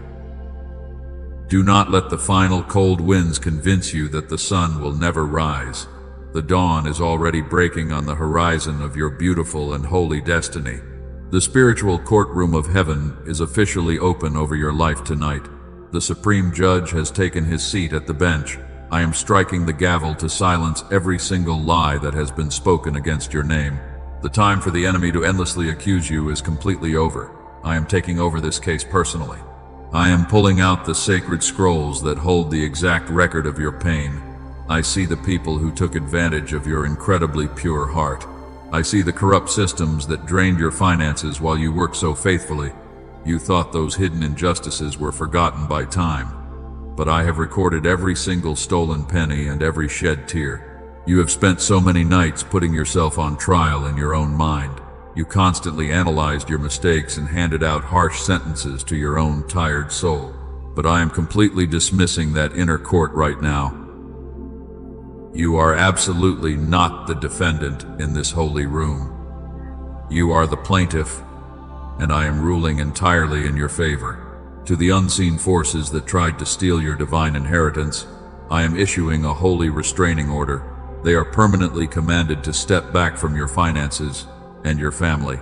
Do not let the final cold winds convince you that the sun will never rise. The dawn is already breaking on the horizon of your beautiful and holy destiny. The spiritual courtroom of heaven is officially open over your life tonight. The Supreme Judge has taken his seat at the bench. I am striking the gavel to silence every single lie that has been spoken against your name. The time for the enemy to endlessly accuse you is completely over. I am taking over this case personally. I am pulling out the sacred scrolls that hold the exact record of your pain. I see the people who took advantage of your incredibly pure heart. I see the corrupt systems that drained your finances while you worked so faithfully. You thought those hidden injustices were forgotten by time. But I have recorded every single stolen penny and every shed tear. You have spent so many nights putting yourself on trial in your own mind. You constantly analyzed your mistakes and handed out harsh sentences to your own tired soul. But I am completely dismissing that inner court right now. You are absolutely not the defendant in this holy room. You are the plaintiff, and I am ruling entirely in your favor. To the unseen forces that tried to steal your divine inheritance, I am issuing a holy restraining order. They are permanently commanded to step back from your finances and your family.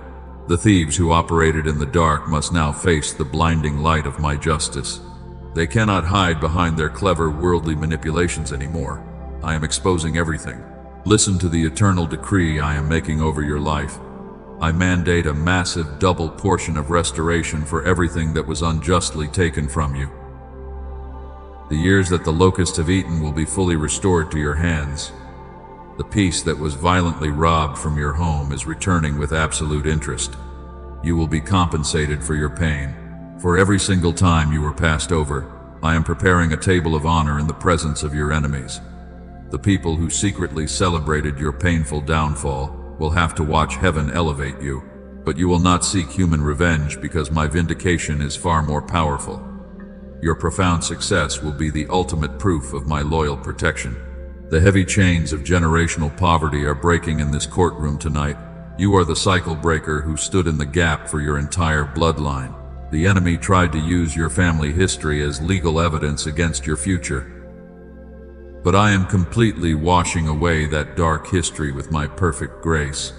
The thieves who operated in the dark must now face the blinding light of my justice. They cannot hide behind their clever worldly manipulations anymore. I am exposing everything. Listen to the eternal decree I am making over your life. I mandate a massive double portion of restoration for everything that was unjustly taken from you. The years that the locusts have eaten will be fully restored to your hands. The peace that was violently robbed from your home is returning with absolute interest. You will be compensated for your pain. For every single time you were passed over, I am preparing a table of honor in the presence of your enemies. The people who secretly celebrated your painful downfall will have to watch heaven elevate you, but you will not seek human revenge because my vindication is far more powerful. Your profound success will be the ultimate proof of my loyal protection. The heavy chains of generational poverty are breaking in this courtroom tonight. You are the cycle breaker who stood in the gap for your entire bloodline. The enemy tried to use your family history as legal evidence against your future. But I am completely washing away that dark history with my perfect grace.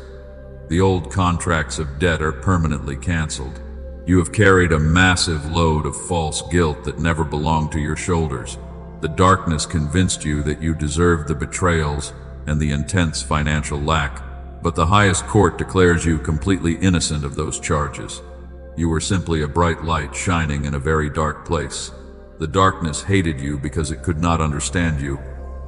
The old contracts of debt are permanently canceled. You have carried a massive load of false guilt that never belonged to your shoulders. The darkness convinced you that you deserved the betrayals and the intense financial lack, but the highest court declares you completely innocent of those charges. You were simply a bright light shining in a very dark place. The darkness hated you because it could not understand you.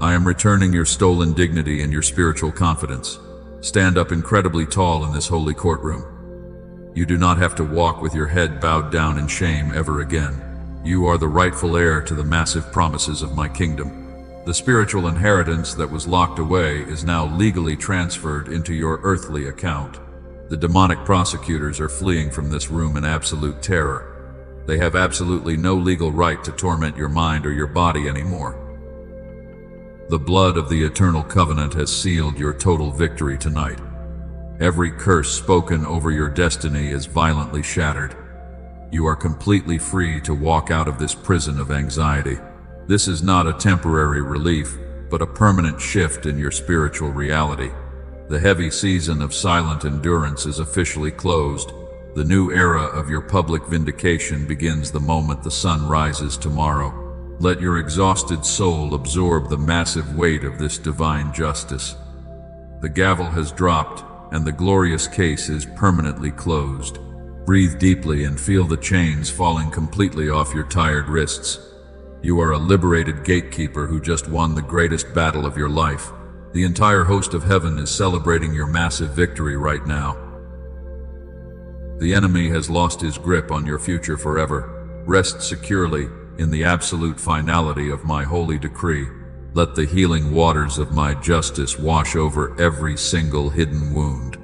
I am returning your stolen dignity and your spiritual confidence. Stand up incredibly tall in this holy courtroom. You do not have to walk with your head bowed down in shame ever again. You are the rightful heir to the massive promises of my kingdom. The spiritual inheritance that was locked away is now legally transferred into your earthly account. The demonic prosecutors are fleeing from this room in absolute terror. They have absolutely no legal right to torment your mind or your body anymore. The blood of the eternal covenant has sealed your total victory tonight. Every curse spoken over your destiny is violently shattered. You are completely free to walk out of this prison of anxiety. This is not a temporary relief, but a permanent shift in your spiritual reality. The heavy season of silent endurance is officially closed. The new era of your public vindication begins the moment the sun rises tomorrow. Let your exhausted soul absorb the massive weight of this divine justice. The gavel has dropped, and the glorious case is permanently closed. Breathe deeply and feel the chains falling completely off your tired wrists. You are a liberated gatekeeper who just won the greatest battle of your life. The entire host of heaven is celebrating your massive victory right now. The enemy has lost his grip on your future forever. Rest securely in the absolute finality of my holy decree. Let the healing waters of my justice wash over every single hidden wound.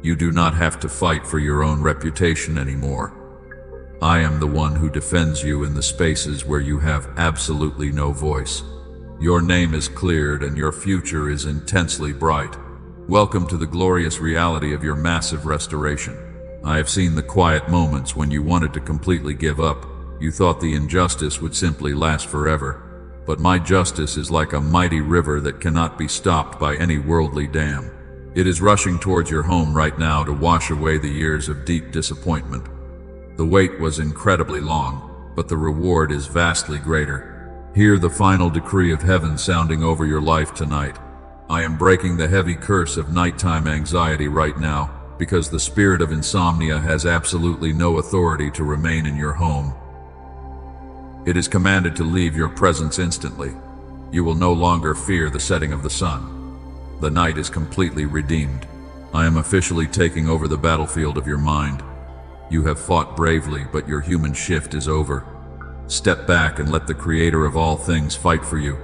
You do not have to fight for your own reputation anymore. I am the one who defends you in the spaces where you have absolutely no voice. Your name is cleared and your future is intensely bright. Welcome to the glorious reality of your massive restoration. I have seen the quiet moments when you wanted to completely give up. You thought the injustice would simply last forever. But my justice is like a mighty river that cannot be stopped by any worldly dam. It is rushing towards your home right now to wash away the years of deep disappointment. The wait was incredibly long, but the reward is vastly greater. Hear the final decree of heaven sounding over your life tonight. I am breaking the heavy curse of nighttime anxiety right now, because the spirit of insomnia has absolutely no authority to remain in your home. It is commanded to leave your presence instantly. You will no longer fear the setting of the sun. The night is completely redeemed. I am officially taking over the battlefield of your mind. You have fought bravely, but your human shift is over. Step back and let the Creator of all things fight for you.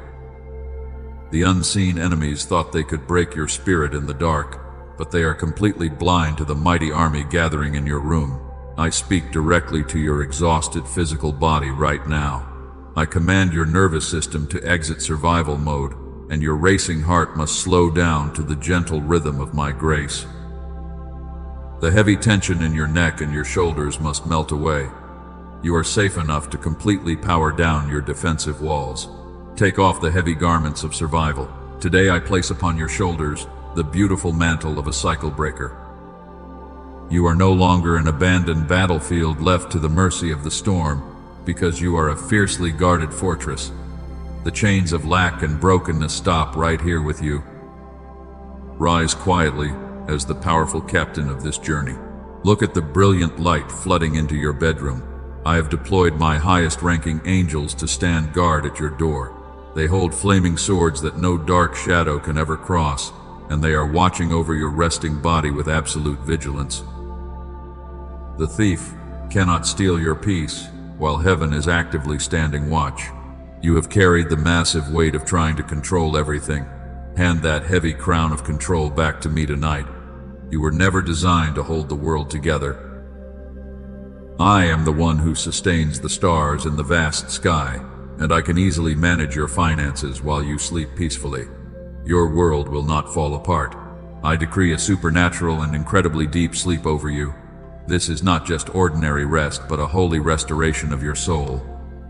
The unseen enemies thought they could break your spirit in the dark, but they are completely blind to the mighty army gathering in your room. I speak directly to your exhausted physical body right now. I command your nervous system to exit survival mode, and your racing heart must slow down to the gentle rhythm of my grace. The heavy tension in your neck and your shoulders must melt away. You are safe enough to completely power down your defensive walls. Take off the heavy garments of survival. Today I place upon your shoulders the beautiful mantle of a cycle breaker. You are no longer an abandoned battlefield left to the mercy of the storm, because you are a fiercely guarded fortress. The chains of lack and brokenness stop right here with you. Rise quietly as the powerful captain of this journey. Look at the brilliant light flooding into your bedroom. I have deployed my highest-ranking angels to stand guard at your door. They hold flaming swords that no dark shadow can ever cross, and they are watching over your resting body with absolute vigilance. The thief cannot steal your peace, while heaven is actively standing watch. You have carried the massive weight of trying to control everything. Hand that heavy crown of control back to me tonight. You were never designed to hold the world together. I am the one who sustains the stars in the vast sky, and I can easily manage your finances while you sleep peacefully. Your world will not fall apart. I decree a supernatural and incredibly deep sleep over you. This is not just ordinary rest, but a holy restoration of your soul.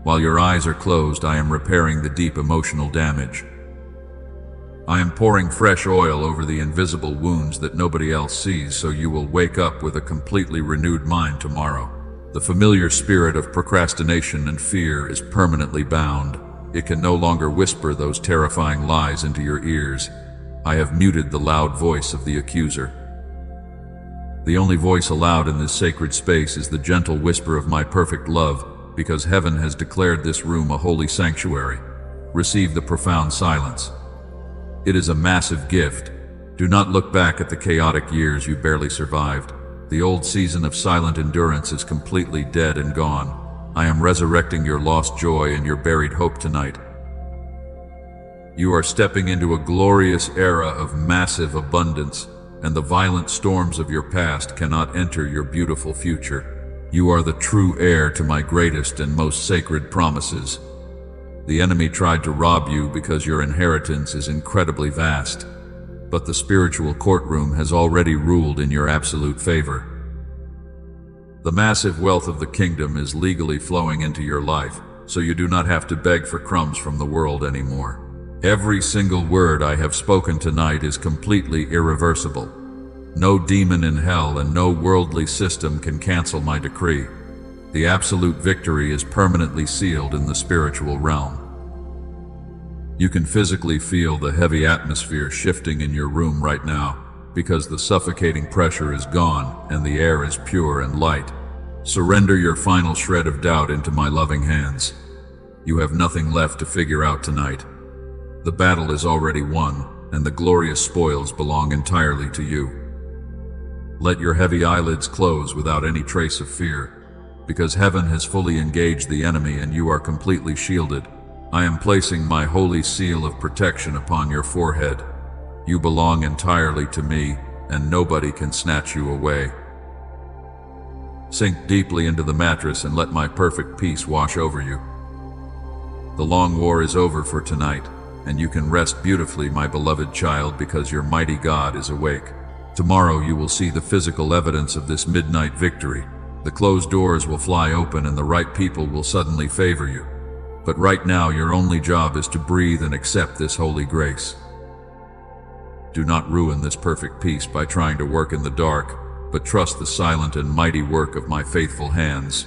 While your eyes are closed, I am repairing the deep emotional damage. I am pouring fresh oil over the invisible wounds that nobody else sees, so you will wake up with a completely renewed mind tomorrow. The familiar spirit of procrastination and fear is permanently bound, It can no longer whisper those terrifying lies into your ears. I have muted the loud voice of the accuser. The only voice allowed in this sacred space is the gentle whisper of my perfect love, because heaven has declared this room a holy sanctuary. Receive the profound silence. It is a massive gift. Do not look back at the chaotic years you barely survived. The old season of silent endurance is completely dead and gone. I am resurrecting your lost joy and your buried hope tonight. You are stepping into a glorious era of massive abundance, and the violent storms of your past cannot enter your beautiful future. You are the true heir to my greatest and most sacred promises. The enemy tried to rob you because your inheritance is incredibly vast, but the spiritual courtroom has already ruled in your absolute favor. The massive wealth of the kingdom is legally flowing into your life, so you do not have to beg for crumbs from the world anymore. Every single word I have spoken tonight is completely irreversible. No demon in hell and no worldly system can cancel my decree. The absolute victory is permanently sealed in the spiritual realm. You can physically feel the heavy atmosphere shifting in your room right now, because the suffocating pressure is gone and the air is pure and light. Surrender your final shred of doubt into my loving hands. You have nothing left to figure out tonight. The battle is already won, and the glorious spoils belong entirely to you. Let your heavy eyelids close without any trace of fear, because heaven has fully engaged the enemy and you are completely shielded. I am placing my holy seal of protection upon your forehead. You belong entirely to me, and nobody can snatch you away. Sink deeply into the mattress and let my perfect peace wash over you. The long war is over for tonight, and you can rest beautifully, my beloved child, because your mighty God is awake. Tomorrow you will see the physical evidence of this midnight victory. The closed doors will fly open and the right people will suddenly favor you. But right now your only job is to breathe and accept this holy grace. Do not ruin this perfect peace by trying to work in the dark, but trust the silent and mighty work of my faithful hands.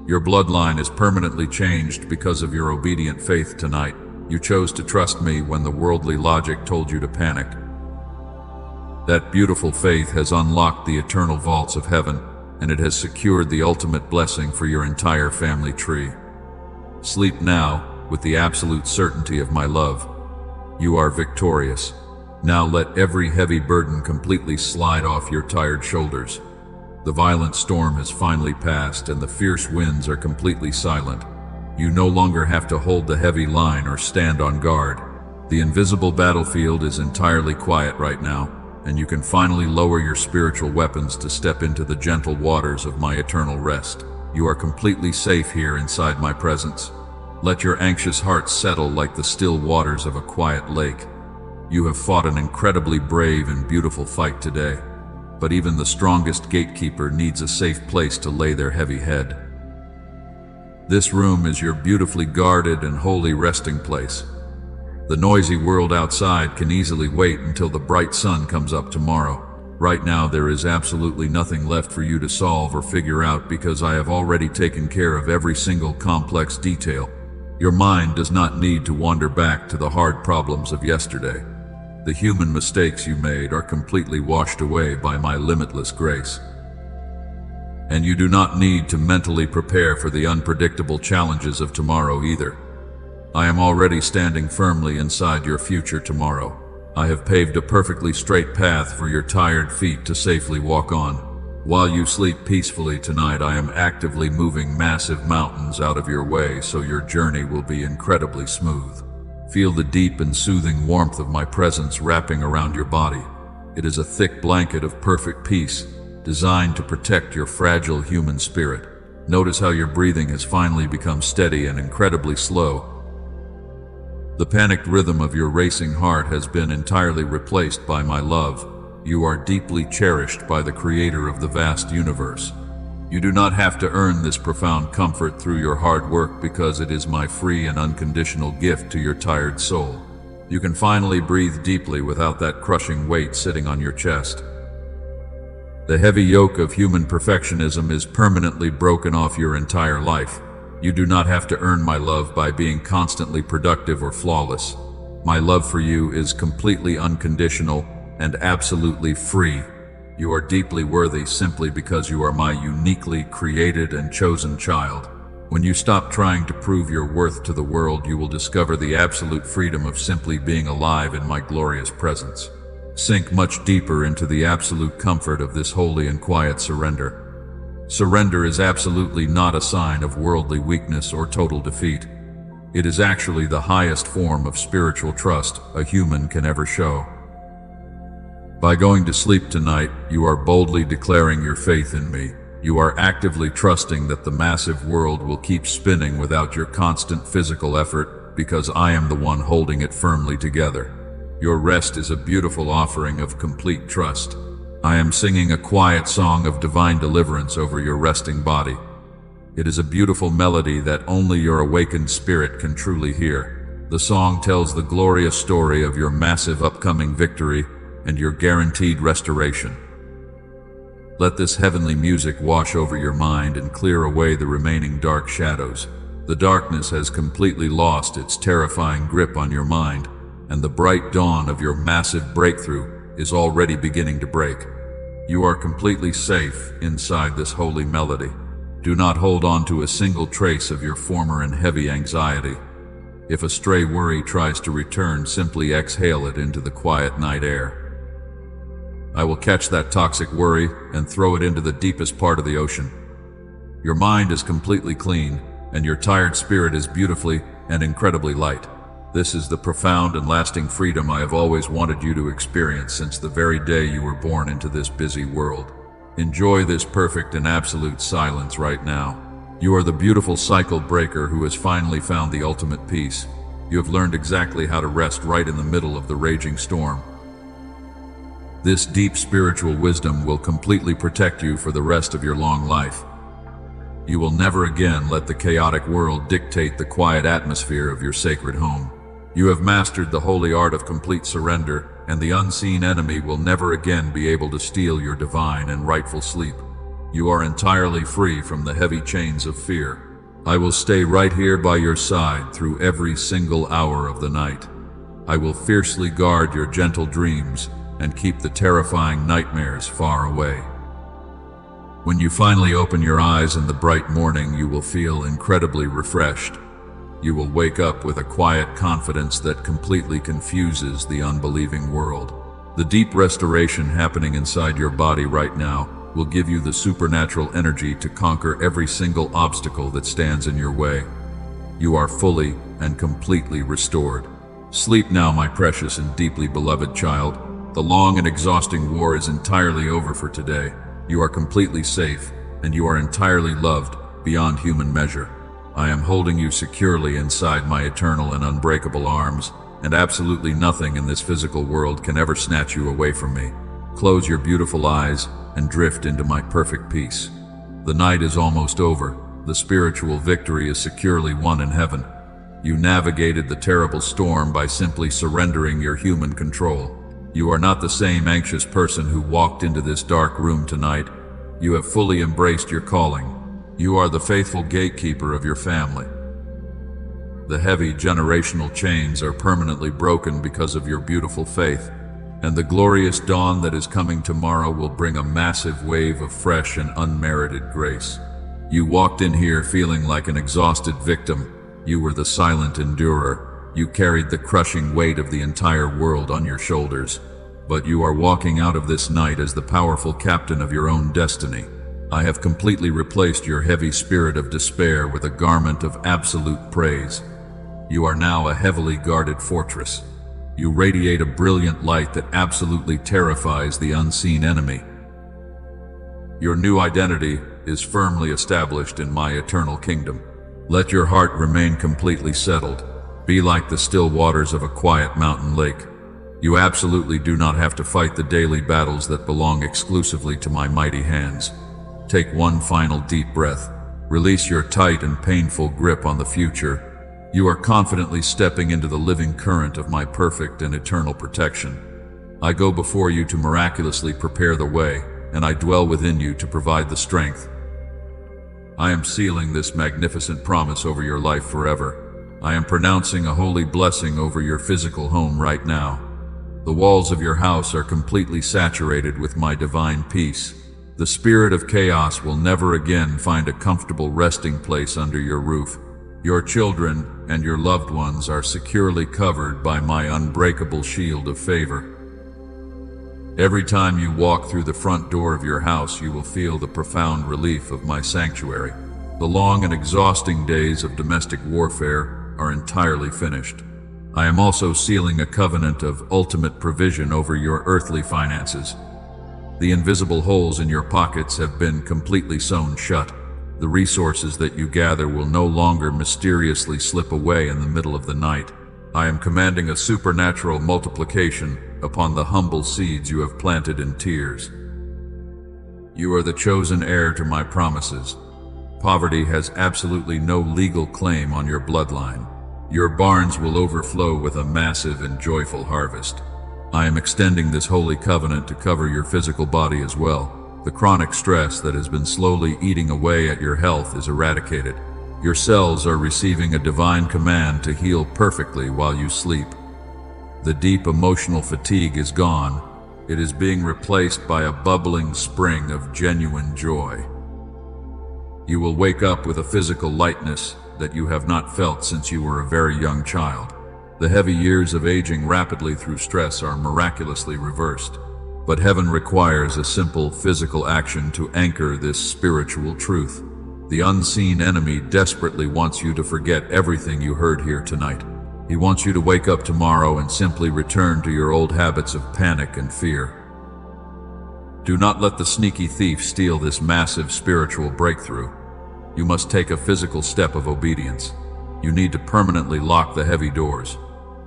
Your bloodline is permanently changed because of your obedient faith tonight. You chose to trust me when the worldly logic told you to panic. That beautiful faith has unlocked the eternal vaults of heaven, and it has secured the ultimate blessing for your entire family tree. Sleep now with the absolute certainty of my love. You are victorious. Now let every heavy burden completely slide off your tired shoulders. The violent storm has finally passed and the fierce winds are completely silent. You no longer have to hold the heavy line or stand on guard. The invisible battlefield is entirely quiet right now, and you can finally lower your spiritual weapons to step into the gentle waters of my eternal rest. You are completely safe here inside my presence. Let your anxious heart settle like the still waters of a quiet lake. You have fought an incredibly brave and beautiful fight today, but even the strongest gatekeeper needs a safe place to lay their heavy head. This room is your beautifully guarded and holy resting place. The noisy world outside can easily wait until the bright sun comes up tomorrow. Right now there is absolutely nothing left for you to solve or figure out because I have already taken care of every single complex detail. Your mind does not need to wander back to the hard problems of yesterday. The human mistakes you made are completely washed away by my limitless grace. And you do not need to mentally prepare for the unpredictable challenges of tomorrow either. I am already standing firmly inside your future tomorrow. I have paved a perfectly straight path for your tired feet to safely walk on. While you sleep peacefully tonight, I am actively moving massive mountains out of your way so your journey will be incredibly smooth. Feel the deep and soothing warmth of my presence wrapping around your body. It is a thick blanket of perfect peace, designed to protect your fragile human spirit. Notice how your breathing has finally become steady and incredibly slow. The panicked rhythm of your racing heart has been entirely replaced by my love. You are deeply cherished by the Creator of the vast universe. You do not have to earn this profound comfort through your hard work because it is my free and unconditional gift to your tired soul. You can finally breathe deeply without that crushing weight sitting on your chest. The heavy yoke of human perfectionism is permanently broken off your entire life. You do not have to earn my love by being constantly productive or flawless. My love for you is completely unconditional and absolutely free. You are deeply worthy simply because you are my uniquely created and chosen child. When you stop trying to prove your worth to the world, you will discover the absolute freedom of simply being alive in my glorious presence. Sink much deeper into the absolute comfort of this holy and quiet surrender. Surrender is absolutely not a sign of worldly weakness or total defeat. It is actually the highest form of spiritual trust a human can ever show. By going to sleep tonight, you are boldly declaring your faith in me. You are actively trusting that the massive world will keep spinning without your constant physical effort, because I am the one holding it firmly together. Your rest is a beautiful offering of complete trust. I am singing a quiet song of divine deliverance over your resting body. It is a beautiful melody that only your awakened spirit can truly hear. The song tells the glorious story of your massive upcoming victory and your guaranteed restoration. Let this heavenly music wash over your mind and clear away the remaining dark shadows. The darkness has completely lost its terrifying grip on your mind, and the bright dawn of your massive breakthrough is already beginning to break. You are completely safe inside this holy melody. Do not hold on to a single trace of your former and heavy anxiety. If a stray worry tries to return, simply exhale it into the quiet night air. I will catch that toxic worry and throw it into the deepest part of the ocean. Your mind is completely clean, and your tired spirit is beautifully and incredibly light. This is the profound and lasting freedom I have always wanted you to experience since the very day you were born into this busy world. Enjoy this perfect and absolute silence right now. You are the beautiful cycle breaker who has finally found the ultimate peace. You have learned exactly how to rest right in the middle of the raging storm. This deep spiritual wisdom will completely protect you for the rest of your long life. You will never again let the chaotic world dictate the quiet atmosphere of your sacred home. You have mastered the holy art of complete surrender, and the unseen enemy will never again be able to steal your divine and rightful sleep. You are entirely free from the heavy chains of fear. I will stay right here by your side through every single hour of the night. I will fiercely guard your gentle dreams and keep the terrifying nightmares far away. When you finally open your eyes in the bright morning, you will feel incredibly refreshed. You will wake up with a quiet confidence that completely confuses the unbelieving world. The deep restoration happening inside your body right now will give you the supernatural energy to conquer every single obstacle that stands in your way. You are fully and completely restored. Sleep now, my precious and deeply beloved child. The long and exhausting war is entirely over for today. You are completely safe, and you are entirely loved beyond human measure. I am holding you securely inside my eternal and unbreakable arms, and absolutely nothing in this physical world can ever snatch you away from me. Close your beautiful eyes and drift into my perfect peace. The night is almost over. The spiritual victory is securely won in heaven. You navigated the terrible storm by simply surrendering your human control. You are not the same anxious person who walked into this dark room tonight. You have fully embraced your calling. You are the faithful gatekeeper of your family. The heavy generational chains are permanently broken because of your beautiful faith, and the glorious dawn that is coming tomorrow will bring a massive wave of fresh and unmerited grace. You walked in here feeling like an exhausted victim. You were the silent endurer. You carried the crushing weight of the entire world on your shoulders, but you are walking out of this night as the powerful captain of your own destiny. I have completely replaced your heavy spirit of despair with a garment of absolute praise. You are now a heavily guarded fortress. You radiate a brilliant light that absolutely terrifies the unseen enemy. Your new identity is firmly established in my eternal kingdom. Let your heart remain completely settled. Be like the still waters of a quiet mountain lake. You absolutely do not have to fight the daily battles that belong exclusively to my mighty hands. Take one final deep breath. Release your tight and painful grip on the future. You are confidently stepping into the living current of my perfect and eternal protection. I go before you to miraculously prepare the way, and I dwell within you to provide the strength. I am sealing this magnificent promise over your life forever. I am pronouncing a holy blessing over your physical home right now. The walls of your house are completely saturated with my divine peace. The spirit of chaos will never again find a comfortable resting place under your roof. Your children and your loved ones are securely covered by my unbreakable shield of favor. Every time you walk through the front door of your house, you will feel the profound relief of my sanctuary. The long and exhausting days of domestic warfare are entirely finished. I am also sealing a covenant of ultimate provision over your earthly finances. The invisible holes in your pockets have been completely sewn shut. The resources that you gather will no longer mysteriously slip away in the middle of the night. I am commanding a supernatural multiplication upon the humble seeds you have planted in tears. You are the chosen heir to my promises. Poverty has absolutely no legal claim on your bloodline. Your barns will overflow with a massive and joyful harvest. I am extending this holy covenant to cover your physical body as well. The chronic stress that has been slowly eating away at your health is eradicated. Your cells are receiving a divine command to heal perfectly while you sleep. The deep emotional fatigue is gone. It is being replaced by a bubbling spring of genuine joy. You will wake up with a physical lightness that you have not felt since you were a very young child. The heavy years of aging rapidly through stress are miraculously reversed. But heaven requires a simple physical action to anchor this spiritual truth. The unseen enemy desperately wants you to forget everything you heard here tonight. He wants you to wake up tomorrow and simply return to your old habits of panic and fear. Do not let the sneaky thief steal this massive spiritual breakthrough. You must take a physical step of obedience. You need to permanently lock the heavy doors.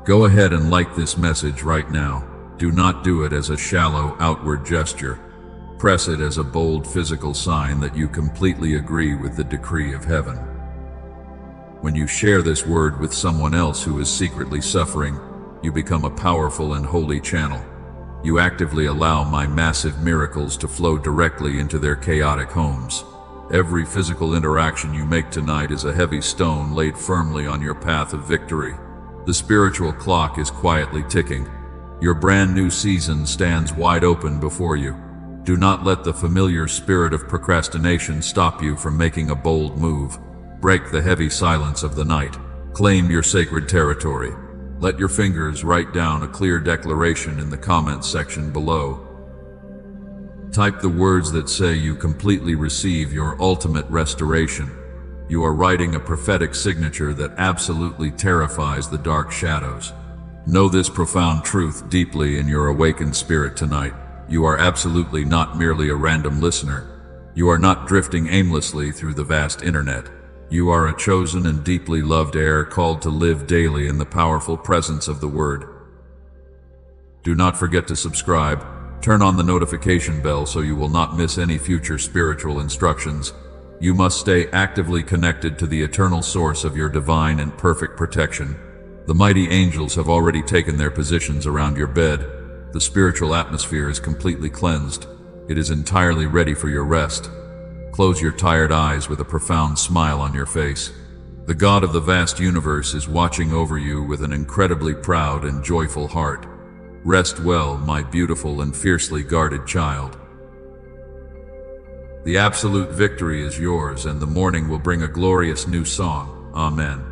Go ahead and like this message right now. Do not do it as a shallow outward gesture. Press it as a bold physical sign that you completely agree with the decree of heaven. When you share this word with someone else who is secretly suffering, you become a powerful and holy channel. You actively allow my massive miracles to flow directly into their chaotic homes. Every physical interaction you make tonight is a heavy stone laid firmly on your path of victory. The spiritual clock is quietly ticking. Your brand new season stands wide open before you. Do not let the familiar spirit of procrastination stop you from making a bold move. Break the heavy silence of the night. Claim your sacred territory. Let your fingers write down a clear declaration in the comments section below. Type the words that say you completely receive your ultimate restoration. You are writing a prophetic signature that absolutely terrifies the dark shadows. Know this profound truth deeply in your awakened spirit tonight. You are absolutely not merely a random listener. You are not drifting aimlessly through the vast internet. You are a chosen and deeply loved heir called to live daily in the powerful presence of the Word. Do not forget to subscribe. Turn on the notification bell so you will not miss any future spiritual instructions. You must stay actively connected to the eternal source of your divine and perfect protection. The mighty angels have already taken their positions around your bed. The spiritual atmosphere is completely cleansed. It is entirely ready for your rest. Close your tired eyes with a profound smile on your face. The God of the vast universe is watching over you with an incredibly proud and joyful heart. Rest well, my beautiful and fiercely guarded child. The absolute victory is yours, and the morning will bring a glorious new song. Amen.